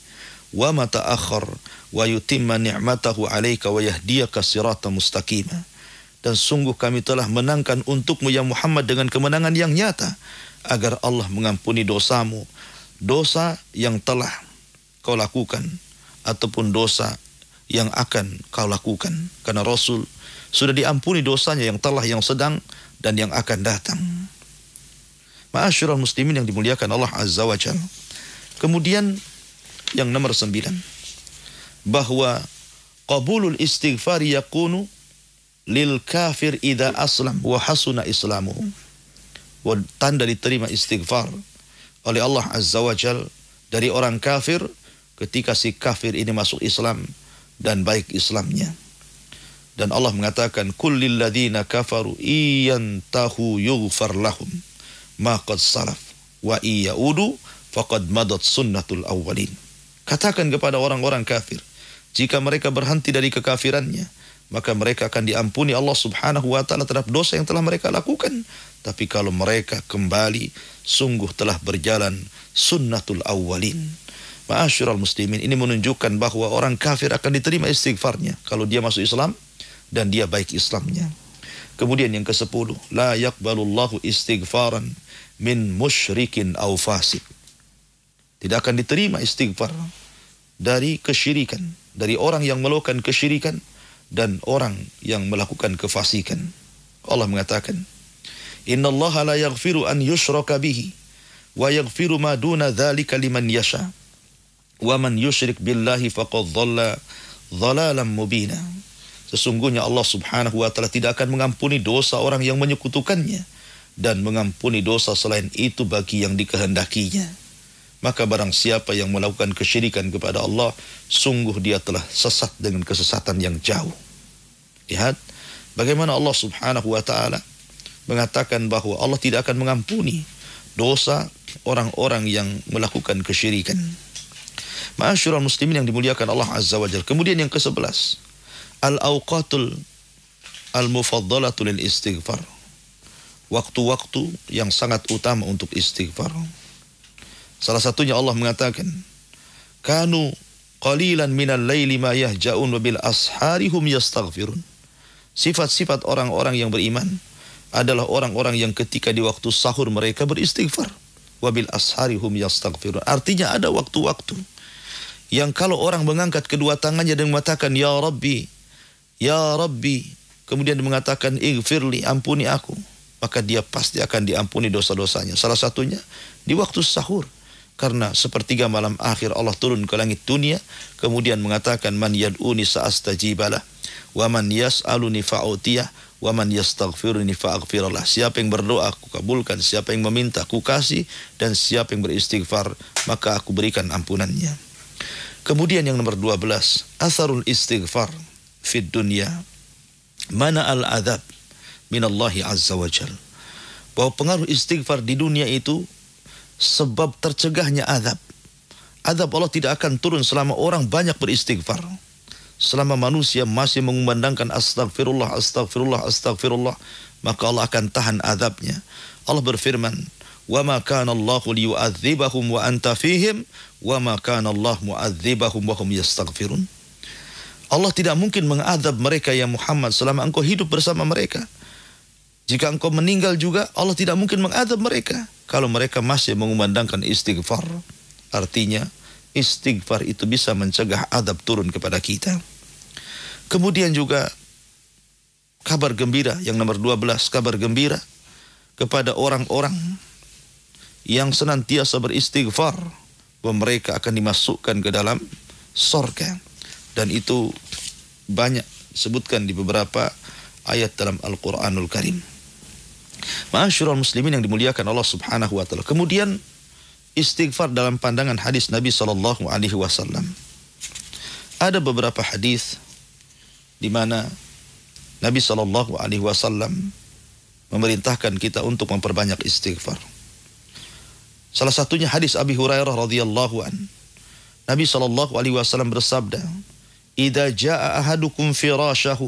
wa ma ta'akhkhar wa yutimma ni'matahu 'alaika wa yahdiyaka siratan mustaqima. Dan sungguh kami telah menangkan untukmu ya Muhammad dengan kemenangan yang nyata, agar Allah mengampuni dosamu, dosa yang telah kau lakukan ataupun dosa yang akan kau lakukan. Karena Rasul sudah diampuni dosanya yang telah, yang sedang, dan yang akan datang. Ma'asyiral muslimin yang dimuliakan Allah Azza wa Jalla. Kemudian yang nomor 9, bahwa qabulul istighfar yakunu lil kafir idza aslam wa hasuna islamuhu. Tanda diterima istighfar oleh Allah Azza wa Jalla dari orang kafir ketika si kafir ini masuk Islam dan baik Islamnya. Dan Allah mengatakan, kullil ladzina kafaru iyantahu yughfar lahum ma qad salaf wa iyaudu faqad madat sunnatul awwalin. Katakan kepada orang-orang kafir, jika mereka berhenti dari kekafirannya, maka mereka akan diampuni Allah Subhanahu wa taala terhadap dosa yang telah mereka lakukan. Tapi kalau mereka kembali, sungguh telah berjalan sunnatul awwalin. Ma'asyiral muslimin, ini menunjukkan bahwa orang kafir akan diterima istighfarnya kalau dia masuk Islam dan dia baik Islamnya. Kemudian yang ke-10, la yaqbalullahu istighfaran min musyrikin aw fasik. Tidak akan diterima istighfar dari kesyirikan, dari orang yang melakukan kesyirikan dan orang yang melakukan kefasikan. Allah mengatakan, innallaha la yaghfiru an yushraka bihi wa yaghfiru ma duna dzalika liman yasha wa man yusyrik billahi faqad dhalla dhalalan mubina. Sesungguhnya Allah Subhanahu wa taala tidak akan mengampuni dosa orang yang menyekutukannya dan mengampuni dosa selain itu bagi yang dikehendakinya. Maka barang siapa yang melakukan kesyirikan kepada Allah, sungguh dia telah sesat dengan kesesatan yang jauh. Lihat bagaimana Allah Subhanahu wa taala mengatakan bahwa Allah tidak akan mengampuni dosa orang-orang yang melakukan kesyirikan. Ma'asyiral muslimin yang dimuliakan Allah Azza wa Jalla. Kemudian yang ke-11, al-awqatul al-mufaddalatu lil istighfar. Waktu-waktu yang sangat utama untuk istighfar. Salah satunya Allah mengatakan, kanu qalilan minal laili ma yahja'un wa bil asharihum yastaghfirun. Sifat-sifat orang-orang yang beriman adalah orang-orang yang ketika di waktu sahur mereka beristighfar. Wa bil asharihum yastaghfirun. Artinya ada waktu-waktu yang kalau orang mengangkat kedua tangannya dan mengatakan, Ya Rabbi, kemudian mengatakan, Ighfirli, ampuni aku, maka dia pasti akan diampuni dosa-dosanya. Salah satunya di waktu sahur. Karena sepertiga malam akhir Allah turun ke langit dunia, kemudian mengatakan, Man yad'uni sa'astajibalah, wa man yas'aluni fa'utiyah, wa man yastaghfiruni fa'aghfirullah. Siapa yang berdoa aku kabulkan, siapa yang meminta aku kasih, dan siapa yang beristighfar maka aku berikan ampunannya. Kemudian yang nomor 12, atharul istighfar fid dunya mana al-adab minallahi azza wa jal. Bahwa pengaruh istighfar di dunia itu sebab tercegahnya azab. Azab Allah tidak akan turun selama orang banyak beristighfar. Selama manusia masih mengumandangkan astagfirullah, astagfirullah, astagfirullah, maka Allah akan tahan azabnya. Allah berfirman, wa ma kana Allahu liyu'adzibahum wa anta fihim wa ma kana Allah mu'adzibahum wa hum yastaghfirun. Allah tidak mungkin mengadab mereka ya Muhammad selama engkau hidup bersama mereka. Jika engkau meninggal juga, Allah tidak mungkin mengadab mereka kalau mereka masih mengumandangkan istighfar. Artinya, istighfar itu bisa mencegah adab turun kepada kita. Kemudian juga kabar gembira yang nomor 12, kabar gembira kepada orang-orang yang senantiasa beristighfar, bahwa mereka akan dimasukkan ke dalam surga. Dan itu banyak disebutkan di beberapa ayat dalam Al-Quranul Karim. Ma'asyiral muslimin yang dimuliakan Allah Subhanahu wa taala. Kemudian istighfar dalam pandangan hadis Nabi sallallahu alaihi wasallam. Ada beberapa hadis di mana Nabi sallallahu alaihi wasallam memerintahkan kita untuk memperbanyak istighfar. Salah satunya hadis Abi Hurairah radhiyallahu an. Nabi sallallahu alaihi wasallam bersabda, "Idza jaa ahadukum firasyahu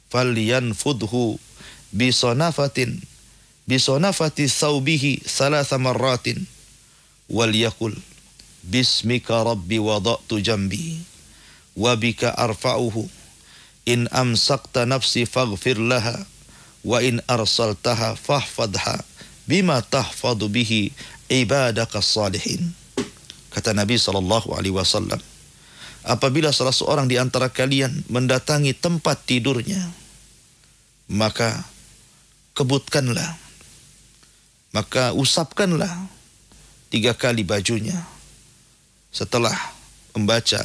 falyanfudhu bisonafati thawbihi thalatha marratin wal yakul bismika rabbi wada'tu jambi wa bika arfa'uhu in amsakta nafsi faghfir laha wa in arsaltaha fahfadha bima tahfadu bihi ibadaka salihin." Kata Nabi sallallahu alaihi wasallam, apabila salah seorang di antara kalian mendatangi tempat tidurnya, maka kebutkanlah, maka usapkanlah 3 kali bajunya setelah membaca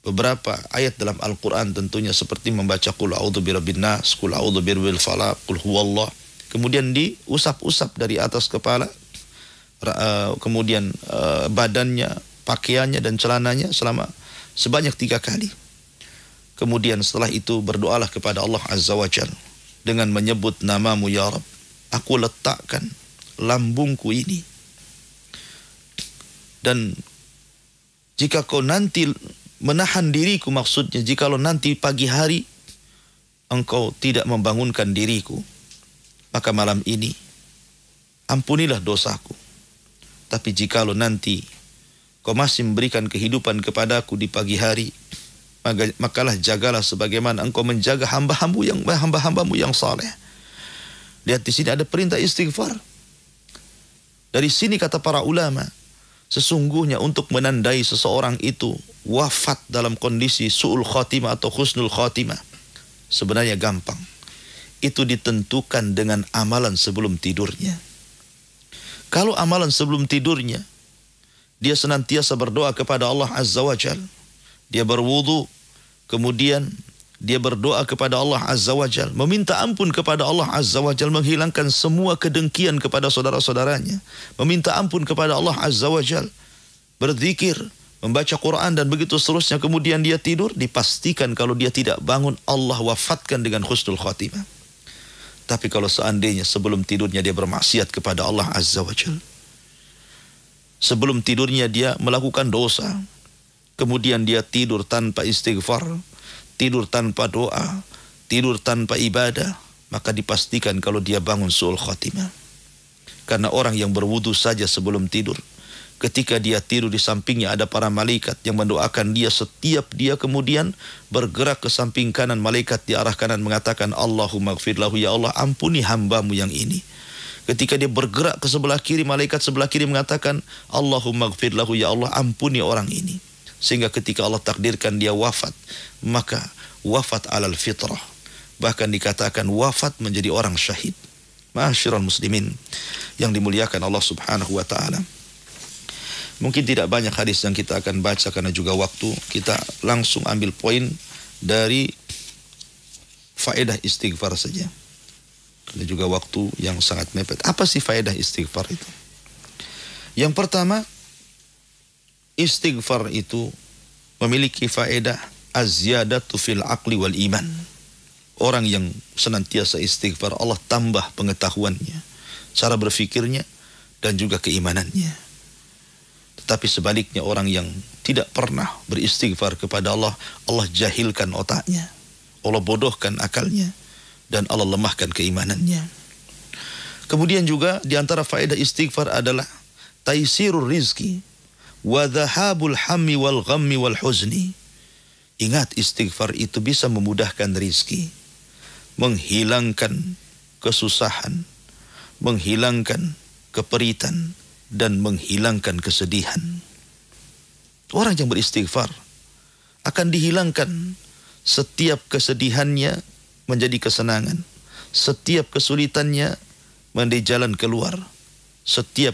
beberapa ayat dalam Al-Quran, tentunya seperti membaca Qul a'udzu birabbin nas, Qul a'udzu birabbil falaq, Qul huwallah. Kemudian diusap-usap dari atas kepala, kemudian badannya, pakaiannya dan celananya sebanyak 3 kali. Kemudian setelah itu berdoalah kepada Allah Azza wa Jalla dengan menyebut namamu ya Rabb. Aku letakkan lambungku ini, dan jika kau nanti menahan diriku, maksudnya jikalau nanti pagi hari engkau tidak membangunkan diriku, maka malam ini ampunilah dosaku. Tapi jikalau nanti kau masih memberikan kehidupan kepadaku di pagi hari, makalah jagalah sebagaimana engkau menjaga hamba-hambamu yang saleh. Lihat di sini ada perintah istighfar. Dari sini kata para ulama, sesungguhnya untuk menandai seseorang itu wafat dalam kondisi su'ul khatimah atau husnul khatimah, sebenarnya gampang. Itu ditentukan dengan amalan sebelum tidurnya. Kalau amalan sebelum tidurnya, dia senantiasa berdoa kepada Allah Azza wa Jalla. Dia berwudu, kemudian dia berdoa kepada Allah Azza wa Jalla, meminta ampun kepada Allah Azza wa Jalla, menghilangkan semua kedengkian kepada saudara-saudaranya, meminta ampun kepada Allah Azza wa Jalla, berzikir, membaca Quran dan begitu seterusnya. Kemudian dia tidur, dipastikan kalau dia tidak bangun, Allah wafatkan dengan husnul khatimah. Tapi kalau seandainya sebelum tidurnya dia bermaksiat kepada Allah Azza wa Jalla, sebelum tidurnya dia melakukan dosa, kemudian dia tidur tanpa istighfar, tidur tanpa doa, tidur tanpa ibadah, maka dipastikan kalau dia bangun su'ul khatimah. Karena orang yang berwudu saja sebelum tidur, ketika dia tidur di sampingnya ada para malaikat yang mendoakan dia. Setiap dia kemudian bergerak ke samping kanan, malaikat di arah kanan mengatakan, Allahumma gfir lahu, ya Allah ampuni hambamu yang ini. Ketika dia bergerak ke sebelah kiri, malaikat sebelah kiri mengatakan, Allahumma gfir lahu, ya Allah ampuni orang ini. Sehingga ketika Allah takdirkan dia wafat, maka wafat alal fitrah. Bahkan dikatakan wafat menjadi orang syahid. Ma'asyiral muslimin yang dimuliakan Allah Subhanahu wa ta'ala. Mungkin tidak banyak hadis yang kita akan baca karena juga waktu. Kita langsung ambil poin dari faedah istighfar saja. Karena juga waktu yang sangat mepet. Apa sih faedah istighfar itu? Yang pertama, istighfar itu memiliki faedah az-ziyadatu fil aqli wal iman. Orang yang senantiasa istighfar, Allah tambah pengetahuannya, cara berfikirnya, dan juga keimanannya. Tetapi sebaliknya orang yang tidak pernah beristighfar kepada Allah, Allah jahilkan otaknya, Allah bodohkan akalnya, dan Allah lemahkan keimanannya. Kemudian juga di antara faedah istighfar adalah taisirur rizki wa dhahabul hammi wal ghammi wal huzni. Ingat, istighfar itu bisa memudahkan rizki, menghilangkan kesusahan, menghilangkan keperitan, dan menghilangkan kesedihan. Orang yang beristighfar akan dihilangkan setiap kesedihannya menjadi kesenangan, setiap kesulitannya menjadi jalan keluar, setiap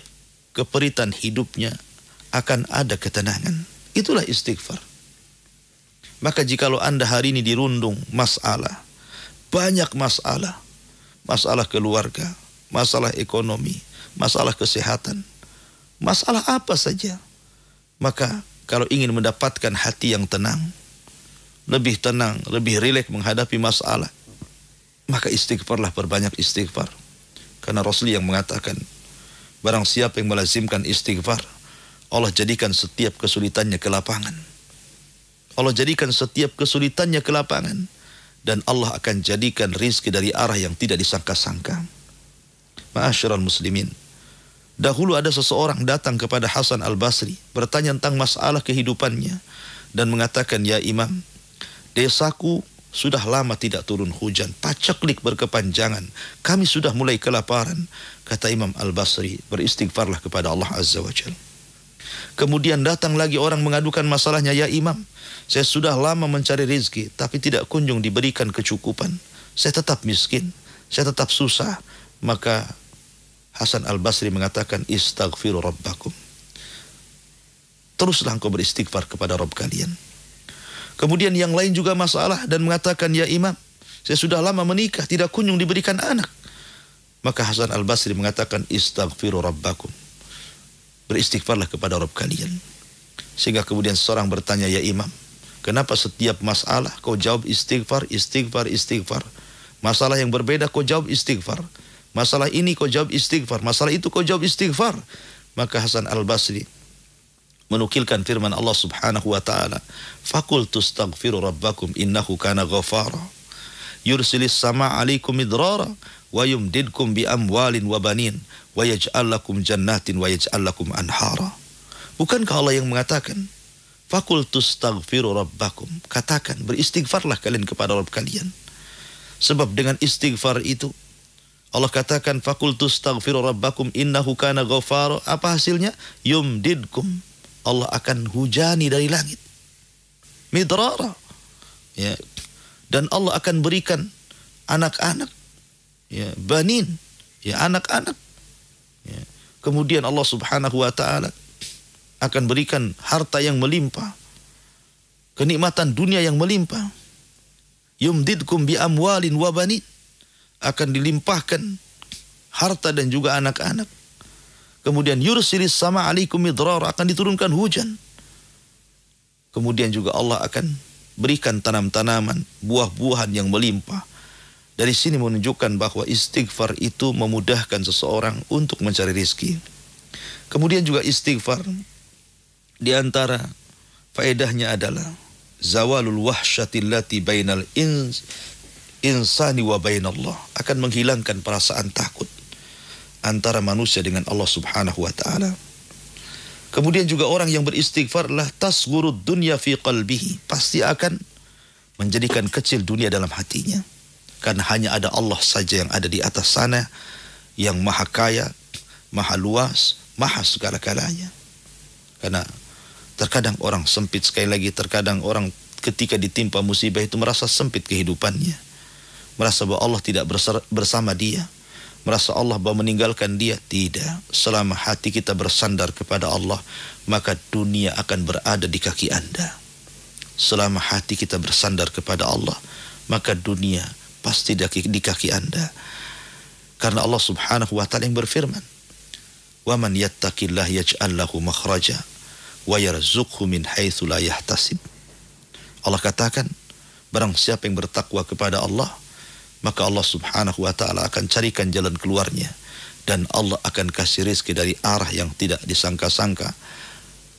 keperitan hidupnya akan ada ketenangan. Itulah istighfar. Maka jikalau Anda hari ini dirundung masalah, banyak masalah, masalah keluarga, masalah ekonomi, masalah kesehatan, masalah apa saja, maka kalau ingin mendapatkan hati yang tenang, lebih tenang, lebih rileks menghadapi masalah, maka istighfarlah, perbanyak istighfar. Karena Rasul yang mengatakan, barang siapa yang melazimkan istighfar, Allah jadikan setiap kesulitannya kelapangan. Allah jadikan setiap kesulitannya kelapangan, dan Allah akan jadikan rizki dari arah yang tidak disangka-sangka. Ma'asyiral muslimin, dahulu ada seseorang datang kepada Hasan Al-Basri bertanya tentang masalah kehidupannya dan mengatakan, ya Imam, desaku sudah lama tidak turun hujan, paceklik berkepanjangan, kami sudah mulai kelaparan. Kata Imam Al-Basri, beristighfarlah kepada Allah Azza wa Jalla. Kemudian datang lagi orang mengadukan masalahnya, ya Imam, saya sudah lama mencari rezeki tapi tidak kunjung diberikan kecukupan, saya tetap miskin, saya tetap susah. Maka Hasan Al-Basri mengatakan, istaghfiru rabbakum, teruslah engkau beristighfar kepada Rabb kalian. Kemudian yang lain juga masalah dan mengatakan, ya Imam, saya sudah lama menikah tidak kunjung diberikan anak. Maka Hasan Al-Basri mengatakan, istaghfiru rabbakum, beristighfarlah kepada Rabb kalian. Sehingga kemudian seorang bertanya, ya Imam, kenapa setiap masalah kau jawab istighfar, istighfar, istighfar? Masalah yang berbeda kau jawab istighfar. Masalah ini kau jawab istighfar, masalah itu kau jawab istighfar. Maka Hasan Al-Basri menukilkan firman Allah Subhanahu wa taala, faqultu astaghfiru rabbakum innahu kana ghafara yursilis sama 'alaikum midrara wa yumdidkum bi amwalin wa banin wa yaj'al lakum jannatin wa yaj'al lakum anhara. Bukankah Allah yang mengatakan, faqultu astaghfiru rabbakum, katakan beristighfarlah kalian kepada Rabb kalian. Sebab dengan istighfar itu Allah katakan, faqultu astaghfiru rabbakum innahu kana ghafara. Apa hasilnya? Yumdidkum, Allah akan hujani dari langit, midrara, ya, dan Allah akan berikan anak-anak, ya, banin, ya, anak-anak, ya. Kemudian Allah Subhanahu wa taala akan berikan harta yang melimpah, kenikmatan dunia yang melimpah. Yumdidkum bi amwalin wa banin, akan dilimpahkan harta dan juga anak-anak. Kemudian yursilis sama 'alaikum midrar, akan diturunkan hujan. Kemudian juga Allah akan berikan tanam-tanaman, buah-buahan yang melimpah. Dari sini menunjukkan bahwa istighfar itu memudahkan seseorang untuk mencari rezeki. Kemudian juga istighfar, di antara faedahnya adalah zawalul wahsyatillati bainal insani wa bainallah, akan menghilangkan perasaan takut antara manusia dengan Allah Subhanahu wa taala. Kemudian juga orang yang beristighfar lah tasghurud dunya fi qalbihi, pasti akan menjadikan kecil dunia dalam hatinya. Karena hanya ada Allah saja yang ada di atas sana, yang maha kaya, maha luas, maha segala-galanya. Karena terkadang orang sempit, sekali lagi terkadang orang ketika ditimpa musibah itu merasa sempit kehidupannya, merasa bahwa Allah tidak bersama dia, merasa Allah bahwa meninggalkan dia. Tidak. Selama hati kita bersandar kepada Allah, maka dunia akan berada di kaki Anda. Selama hati kita bersandar kepada Allah, maka dunia pasti di kaki Anda. Karena Allah Subhanahu wa taala yang berfirman, "Wa man yattaqillah yaj'al lahu makhraja wa yarzuqhu min haitsu la yahtasib." Allah katakan, barang siapa yang bertakwa kepada Allah, maka Allah Subhanahu wa taala akan carikan jalan keluarnya, dan Allah akan kasih rezeki dari arah yang tidak disangka-sangka.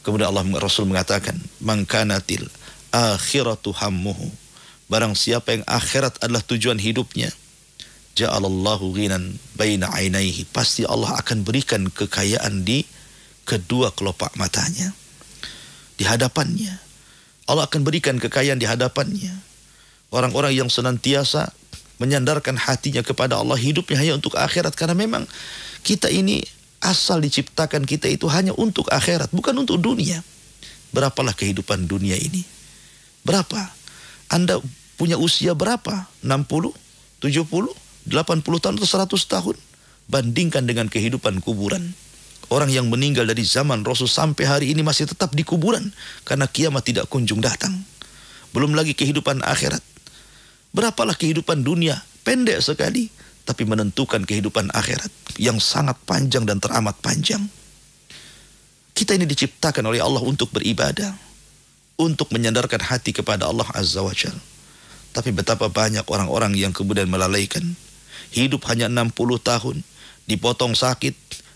Kemudian Rasul mengatakan, "Man kanatil akhiratu hammuhu," barang siapa yang akhirat adalah tujuan hidupnya, ja'alallahu ghinan baina ainaihi, pasti Allah akan berikan kekayaan di kedua kelopak matanya, di hadapannya. Allah akan berikan kekayaan di hadapannya. Orang-orang yang senantiasa menyandarkan hatinya kepada Allah, hidupnya hanya untuk akhirat. Karena memang kita ini asal diciptakan kita itu hanya untuk akhirat, bukan untuk dunia. Berapalah kehidupan dunia ini? Berapa? Anda punya usia berapa? 60, 70, 80 tahun atau 100 tahun? Bandingkan dengan kehidupan kuburan. Orang yang meninggal dari zaman Rasul sampai hari ini masih tetap di kuburan, karena kiamat tidak kunjung datang. Belum lagi kehidupan akhirat. Berapalah kehidupan dunia? Pendek sekali, tapi menentukan kehidupan akhirat yang sangat panjang dan teramat panjang. Kita ini diciptakan oleh Allah untuk beribadah, untuk menyandarkan hati kepada Allah Azza wa Jalla. Tapi betapa banyak orang-orang yang kemudian melalaikan. Hidup hanya 60 tahun, dipotong sakit,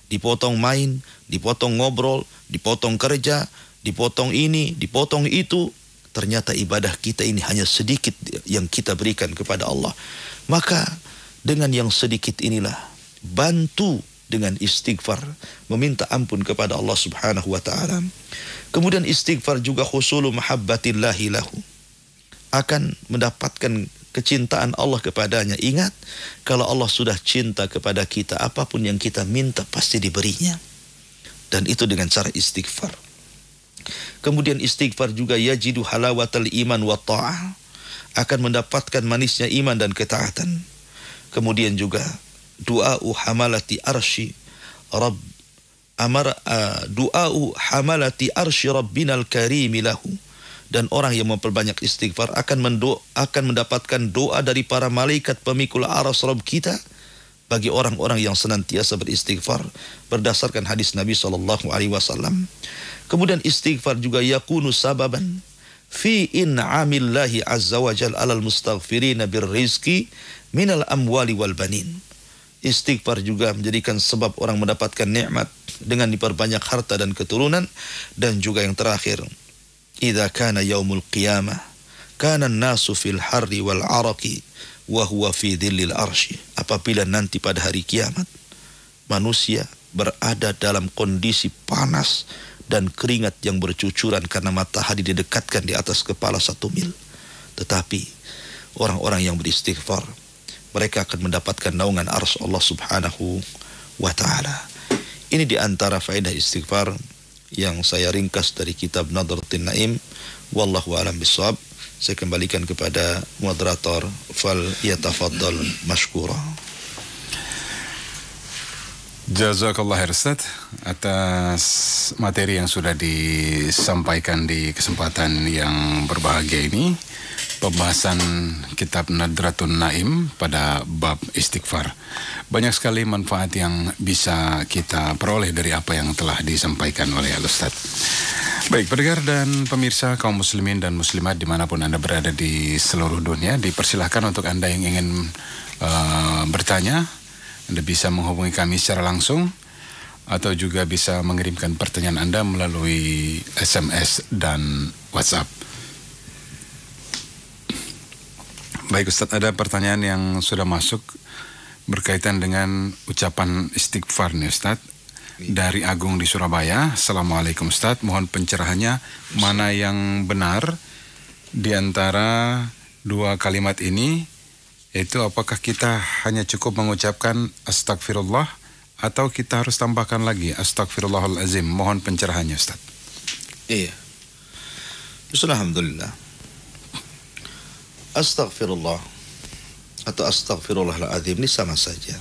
dipotong main, dipotong ngobrol, dipotong kerja, dipotong ini, dipotong itu. Ternyata ibadah kita ini hanya sedikit yang kita berikan kepada Allah. Maka dengan yang sedikit inilah, bantu dengan istighfar, meminta ampun kepada Allah Subhanahu wa ta'ala. Kemudian istighfar juga husulu mahabbatillahi lahu, akan mendapatkan kecintaan Allah kepadanya. Ingat, kalau Allah sudah cinta kepada kita, apapun yang kita minta pasti diberinya. Dan itu dengan cara istighfar. Kemudian istighfar juga yajidu halawatal iman wa ta'ah, akan mendapatkan manisnya iman dan ketaatan. Kemudian juga du'a'u hamalati arsy rabb du'a'u hamalati arsy rabbinal karim lahu. Dan orang yang memperbanyak istighfar akan mendapatkan doa dari para malaikat pemikul aras Rabb kita bagi orang-orang yang senantiasa beristighfar berdasarkan hadis Nabi SAW. Kemudian istighfar juga yakunu sababan fi in'amillahi azza wa jal alal mustaghfirina birrizki minal amwali wal banin. Istighfar juga menjadikan sebab orang mendapatkan nikmat dengan diperbanyak harta dan keturunan. Dan juga yang terakhir, idza kana yaumul qiyamah kana an-nasu fil harri wal araqi wa huwa fi dhillil arsy. Apabila nanti pada hari kiamat manusia berada dalam kondisi panas dan keringat yang bercucuran karena matahari didekatkan di atas kepala 1 mil. Tetapi orang-orang yang beristighfar, mereka akan mendapatkan naungan arsy Allah Subhanahu wa ta'ala. Ini di antara faedah istighfar yang saya ringkas dari kitab Nadratin Naim. Wallahu a'lam bishawab. Saya kembalikan kepada moderator, fal yatafaddal mashkura. Jazakallah khair Ustaz atas materi yang sudah disampaikan di kesempatan yang berbahagia ini. Pembahasan kitab Nadratun Naim pada bab istighfar. Banyak sekali manfaat yang bisa kita peroleh dari apa yang telah disampaikan oleh Al-Ustaz. Baik, pendengar dan pemirsa kaum muslimin dan muslimat dimanapun Anda berada di seluruh dunia, dipersilahkan untuk Anda yang ingin bertanya, Anda bisa menghubungi kami secara langsung atau juga bisa mengirimkan pertanyaan Anda melalui SMS dan WhatsApp. Baik Ustaz, ada pertanyaan yang sudah masuk berkaitan dengan ucapan istighfar nih Ustaz. Dari Agung di Surabaya. Assalamualaikum Ustaz, mohon pencerahannya, mana yang benar di antara dua kalimat ini, yaitu apakah kita hanya cukup mengucapkan astagfirullah atau kita harus tambahkan lagi astagfirullahalazim? Mohon pencerahannya Ustaz. Iya. Alhamdulillah. Astaghfirullah atau astaghfirullahaladzim ini sama saja.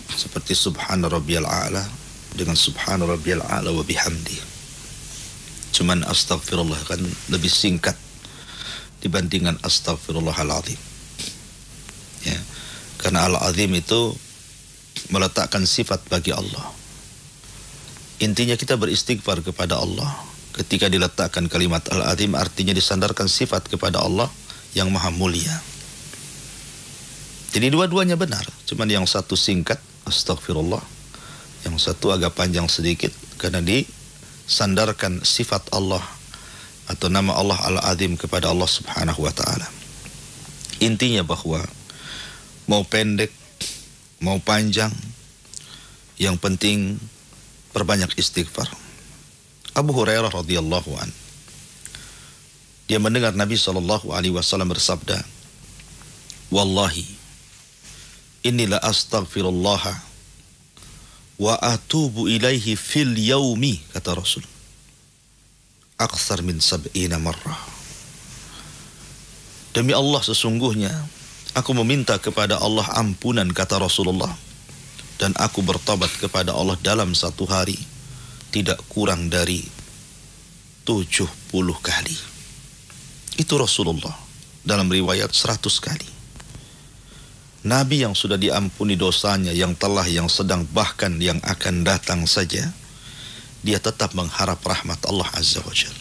Seperti subhana rabbiyal a'la dengan subhana rabbiyal a'la wa bihamdi. Cuman astaghfirullah kan lebih singkat dibandingkan astaghfirullahaladzim. Ya. Karena al-azim itu meletakkan sifat bagi Allah. Intinya kita beristighfar kepada Allah. Ketika diletakkan kalimat al-azim artinya disandarkan sifat kepada Allah yang maha mulia. Jadi dua-duanya benar, cuman yang satu singkat astagfirullah, yang satu agak panjang sedikit karena disandarkan sifat Allah atau nama Allah al-azim kepada Allah Subhanahu wa ta'ala. Intinya bahwa mau pendek mau panjang, yang penting perbanyak istighfar. Abu Hurairah radhiyallahu an, dia mendengar Nabi SAW bersabda, wallahi inni la astaghfirullah wa atubu ilaihi fil yaumi, kata Rasul, aktsar min 70 marrah. Demi Allah, sesungguhnya aku meminta kepada Allah ampunan, kata Rasulullah, dan aku bertobat kepada Allah dalam satu hari tidak kurang dari 70 kali. Itu Rasulullah. Dalam riwayat 100 kali. Nabi yang sudah diampuni dosanya, yang telah, yang sedang, bahkan yang akan datang saja, dia tetap mengharap rahmat Allah Azza wa Jalla,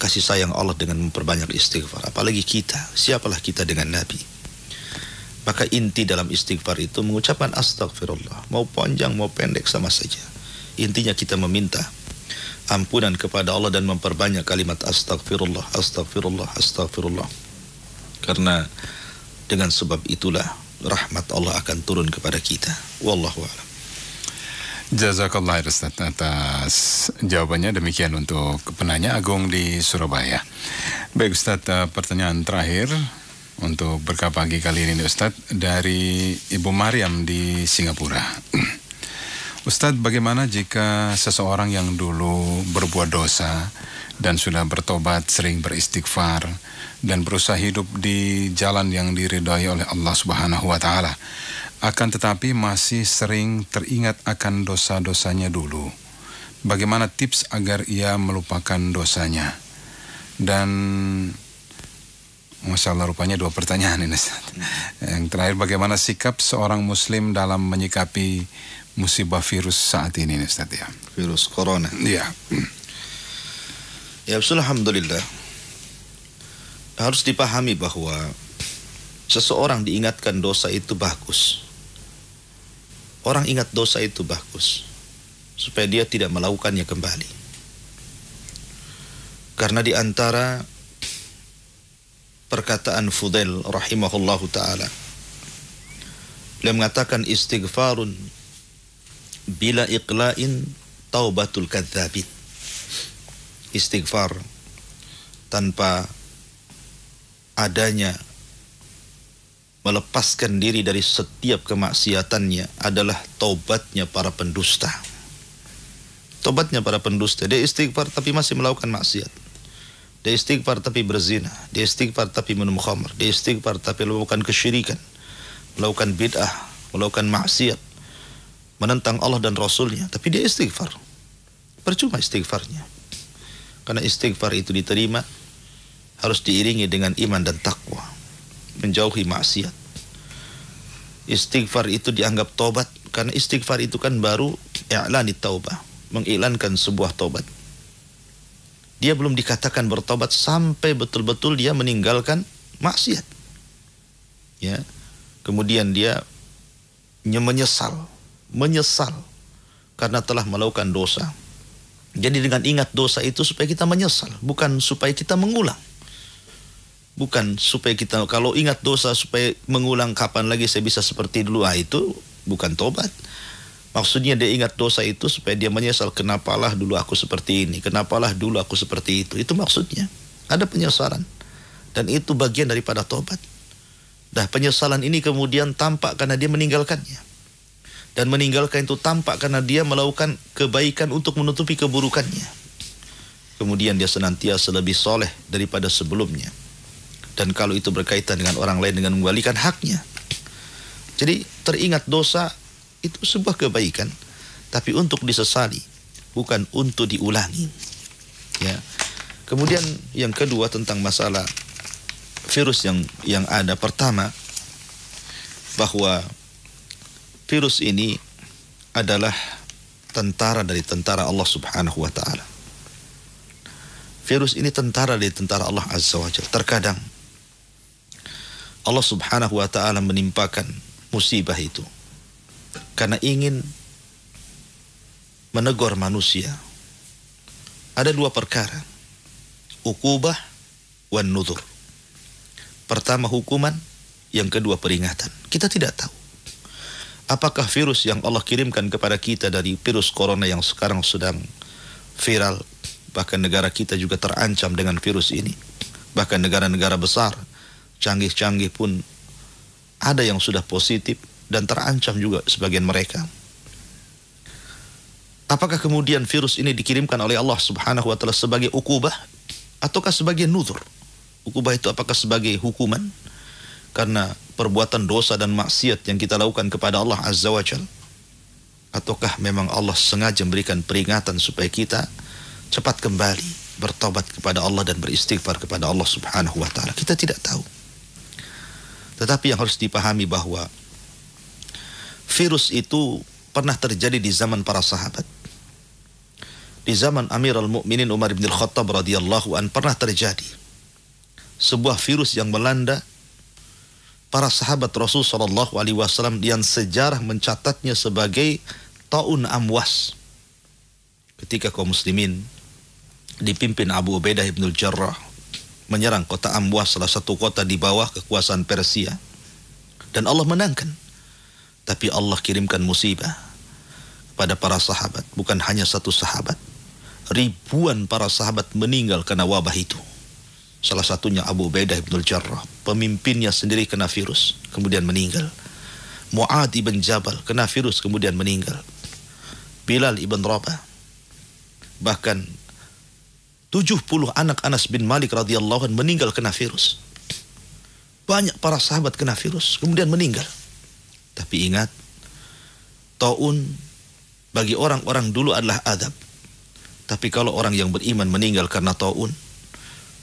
kasih sayang Allah dengan memperbanyak istighfar. Apalagi kita, siapalah kita dengan Nabi. Maka inti dalam istighfar itu mengucapkan astagfirullah, mau panjang mau pendek sama saja. Intinya kita meminta ampunan kepada Allah dan memperbanyak kalimat astagfirullah, astagfirullah, astagfirullah. Karena dengan sebab itulah rahmat Allah akan turun kepada kita. Wallahu a'lam. Jazakallah Ustaz atas jawabannya. Demikian untuk penanya Agung di Surabaya. Baik Ustaz, pertanyaan terakhir untuk berkah pagi kali ini Ustaz, dari Ibu Mariam di Singapura. Ustaz, bagaimana jika seseorang yang dulu berbuat dosa dan sudah bertobat, sering beristighfar dan berusaha hidup di jalan yang diridhai oleh Allah Subhanahu wa taala, akan tetapi masih sering teringat akan dosa-dosanya dulu. Bagaimana tips agar ia melupakan dosanya? Dan Masya Allah, rupanya 2 pertanyaan ini Ustaz. Yang terakhir, bagaimana sikap seorang muslim dalam menyikapi musibah virus saat ini Ustaz ya? Virus corona. Iya. Ya, alhamdulillah. Harus dipahami bahwa seseorang diingatkan dosa itu bagus. Orang ingat dosa itu bagus supaya dia tidak melakukannya kembali. Karena di antara perkataan Fudail rahimahullahu ta'ala, beliau mengatakan istighfarun bila iqla'in taubatul kadzabin. Istighfar tanpa adanya melepaskan diri dari setiap kemaksiatannya adalah taubatnya para pendusta. Tobatnya para pendusta. Dia istighfar tapi masih melakukan maksiat. Dia istighfar tapi berzina. Dia istighfar tapi minum khamr. Dia istighfar tapi melakukan kesyirikan, melakukan bid'ah, melakukan maksiat, menentang Allah dan Rasulnya. Tapi dia istighfar. Percuma istighfarnya. Karena istighfar itu diterima harus diiringi dengan iman dan takwa, menjauhi maksiat. Istighfar itu dianggap tobat karena istighfar itu kan baru i'lan taubah, mengiklankan sebuah tobat. Dia belum dikatakan bertobat sampai betul-betul dia meninggalkan maksiat. Ya. Kemudian dia menyesal karena telah melakukan dosa. Jadi dengan ingat dosa itu supaya kita menyesal, bukan supaya kita mengulang. Bukan supaya kita, kalau ingat dosa supaya mengulang kapan lagi saya bisa seperti dulu, itu bukan tobat. Maksudnya dia ingat dosa itu supaya dia menyesal, kenapalah dulu aku seperti ini, kenapalah dulu aku seperti itu. Itu maksudnya. Ada penyesalan. Dan itu bagian daripada tobat. Dah penyesalan ini kemudian tampak karena dia meninggalkannya. Dan meninggalkan itu tampak karena dia melakukan kebaikan untuk menutupi keburukannya. Kemudian dia senantiasa lebih soleh daripada sebelumnya. Dan kalau itu berkaitan dengan orang lain, dengan mengembalikan haknya. Jadi teringat dosa itu sebuah kebaikan, tapi untuk disesali, bukan untuk diulangi. Ya. Kemudian yang kedua tentang masalah virus yang ada. Pertama, bahwa virus ini adalah tentara dari tentara Allah Subhanahu wa taala. Virus ini tentara dari tentara Allah Azza wa Jalla. Terkadang Allah Subhanahu wa taala menimpakan musibah itu karena ingin menegur manusia. Ada 2 perkara, uqubah wan nuzur. Pertama hukuman, yang kedua peringatan. Kita tidak tahu apakah virus yang Allah kirimkan kepada kita dari virus corona yang sekarang sedang viral, bahkan negara kita juga terancam dengan virus ini. Bahkan negara-negara besar canggih-canggih pun ada yang sudah positif dan terancam juga sebagian mereka. Apakah kemudian virus ini dikirimkan oleh Allah Subhanahu wa taala sebagai ukubah ataukah sebagai nuzur? Ukubah itu apakah sebagai hukuman karena perbuatan dosa dan maksiat yang kita lakukan kepada Allah Azza wa Jalla? Ataukah memang Allah sengaja memberikan peringatan supaya kita cepat kembali bertobat kepada Allah dan beristighfar kepada Allah Subhanahu wa taala? Kita tidak tahu. Tetapi yang harus dipahami bahwa virus itu pernah terjadi di zaman para sahabat. Di zaman Amirul Mukminin Umar bin Khattab radhiyallahu an pernah terjadi sebuah virus yang melanda para sahabat Rasul sallallahu alaihi wasallam yang sejarah mencatatnya sebagai taun amwas. Ketika kaum muslimin dipimpin Abu Ubaidah bin Jarrah menyerang kota Amwas, salah satu kota di bawah kekuasaan Persia, dan Allah menangkan. Tapi Allah kirimkan musibah pada para sahabat. Bukan hanya satu sahabat, ribuan para sahabat meninggal karena wabah itu. Salah satunya Abu Ubaidah bin Jarrah, pemimpinnya sendiri kena virus kemudian meninggal. Mu'adz ibn Jabal kena virus kemudian meninggal. Bilal ibn Rabah, bahkan 70 anak Anas bin Malik radhiyallahu anhu meninggal kena virus. Banyak para sahabat kena virus kemudian meninggal. Tapi ingat, taun bagi orang-orang dulu adalah adab. Tapi kalau orang yang beriman meninggal karena taun,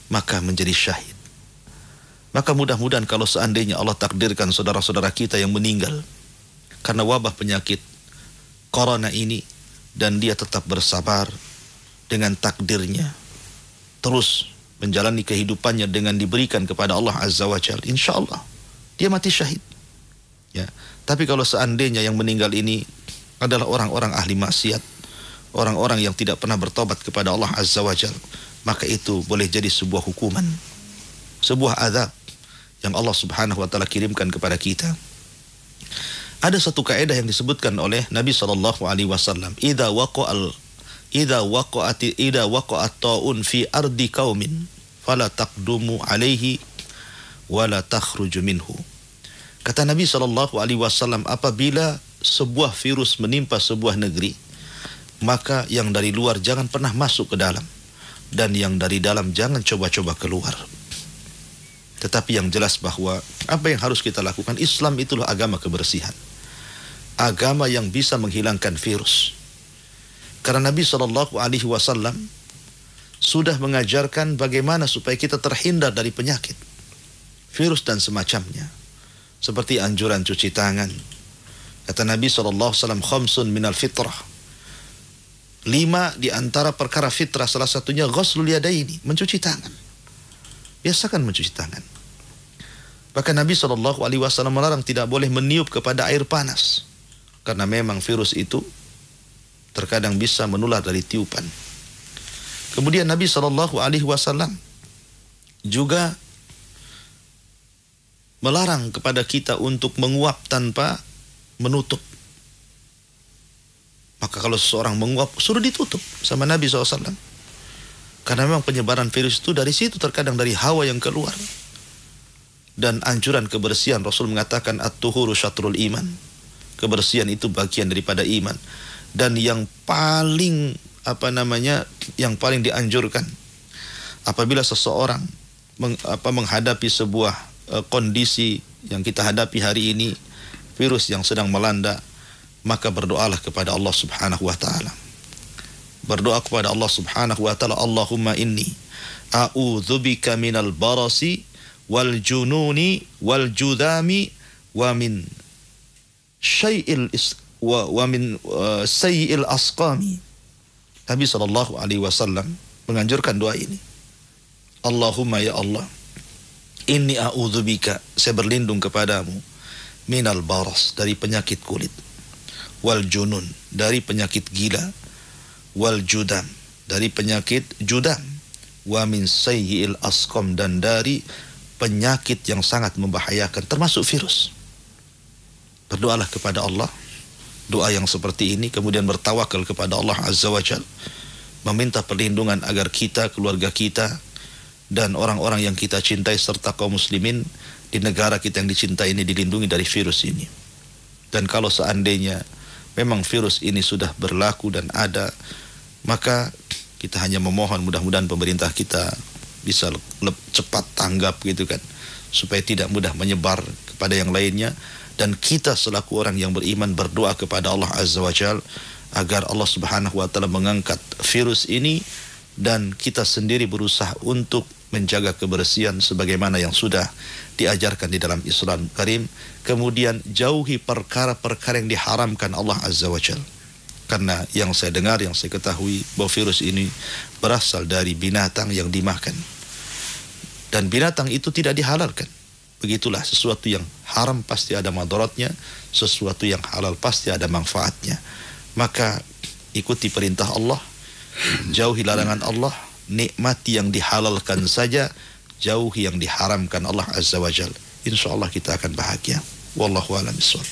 maka menjadi syahid. Maka mudah-mudahan kalau seandainya Allah takdirkan saudara-saudara kita yang meninggal karena wabah penyakit corona ini, dan dia tetap bersabar dengan takdirnya, terus menjalani kehidupannya dengan diberikan kepada Allah Azza wa Jalla, insya Allah dia mati syahid. Ya. Tapi kalau seandainya yang meninggal ini adalah orang-orang ahli maksiat, orang-orang yang tidak pernah bertobat kepada Allah Azza wa Jalla, maka itu boleh jadi sebuah hukuman, sebuah azab yang Allah Subhanahu wa taala kirimkan kepada kita. Ada satu kaidah yang disebutkan oleh Nabi sallallahu alaihi wasallam, idza waqa'at ta'un fi ardi qaumin fala taqdumu alaihi wala takhruju minhu. Kata Nabi sallallahu alaihi wasallam, apabila sebuah virus menimpa sebuah negeri, maka yang dari luar jangan pernah masuk ke dalam, dan yang dari dalam jangan coba-coba keluar. Tetapi yang jelas bahwa apa yang harus kita lakukan, Islam itulah agama kebersihan, agama yang bisa menghilangkan virus. Karena Nabi sallallahu alaihi wasallam sudah mengajarkan bagaimana supaya kita terhindar dari penyakit, virus dan semacamnya. Seperti anjuran cuci tangan. Kata Nabi sallallahu alaihi wasallam, khamsun minal fitrah. 5 di antara perkara fitrah, salah satunya ghuslul yadaini, mencuci tangan. Biasakan mencuci tangan. Bahkan Nabi sallallahu alaihi wasallam melarang tidak boleh meniup kepada air panas, karena memang virus itu terkadang bisa menular dari tiupan. Kemudian Nabi sallallahu alaihi wasallam juga melarang kepada kita untuk menguap tanpa menutup. Maka kalau seseorang menguap, suruh ditutup sama Nabi SAW. Karena memang penyebaran virus itu dari situ, terkadang dari hawa yang keluar. Dan anjuran kebersihan, Rasul mengatakan at-tuhuru syatrul iman. Kebersihan itu bagian daripada iman. Dan yang paling yang paling dianjurkan apabila seseorang menghadapi sebuah kondisi yang kita hadapi hari ini, virus yang sedang melanda, maka berdoalah kepada Allah Subhanahu wa taala. Berdoa kepada Allah Subhanahu wa taala, Allahumma inni a'udzubika minal barasi wal jununi wal judami wa min syai'il sayyi'il asqami. Nabi sallallahu alaihi wasallam menganjurkan doa ini. Allahumma ya Allah, inni a'udzubika, saya berlindung kepadamu, minal baras, dari penyakit kulit, wal junun, dari penyakit gila, wal judam, dari penyakit judam, wa min sayyi'il asqam, dan dari penyakit yang sangat membahayakan termasuk virus. Berdoalah kepada Allah doa yang seperti ini, kemudian bertawakal kepada Allah Azza wa Jalla, meminta perlindungan agar kita, keluarga kita, dan orang-orang yang kita cintai serta kaum muslimin di negara kita yang dicintai ini dilindungi dari virus ini. Dan kalau seandainya memang virus ini sudah berlaku dan ada, maka kita hanya memohon mudah-mudahan pemerintah kita bisa cepat tanggap gitu kan, supaya tidak mudah menyebar kepada yang lainnya. Dan kita selaku orang yang beriman berdoa kepada Allah Azza wa Jalla agar Allah Subhanahu wa taala mengangkat virus ini, dan kita sendiri berusaha untuk menjaga kebersihan sebagaimana yang sudah diajarkan di dalam Islam Karim. Kemudian jauhi perkara-perkara yang diharamkan Allah Azza wa Jalla. Karena yang saya dengar, yang saya ketahui bahwa virus ini berasal dari binatang yang dimakan. Dan binatang itu tidak dihalalkan. Begitulah, sesuatu yang haram pasti ada madaratnya, sesuatu yang halal pasti ada manfaatnya. Maka ikuti perintah Allah, jauhi larangan Allah, nikmati yang dihalalkan saja, jauhi yang diharamkan Allah Azza wa Jalla. InsyaAllah kita akan bahagia. Wallahu a'lam bishawab.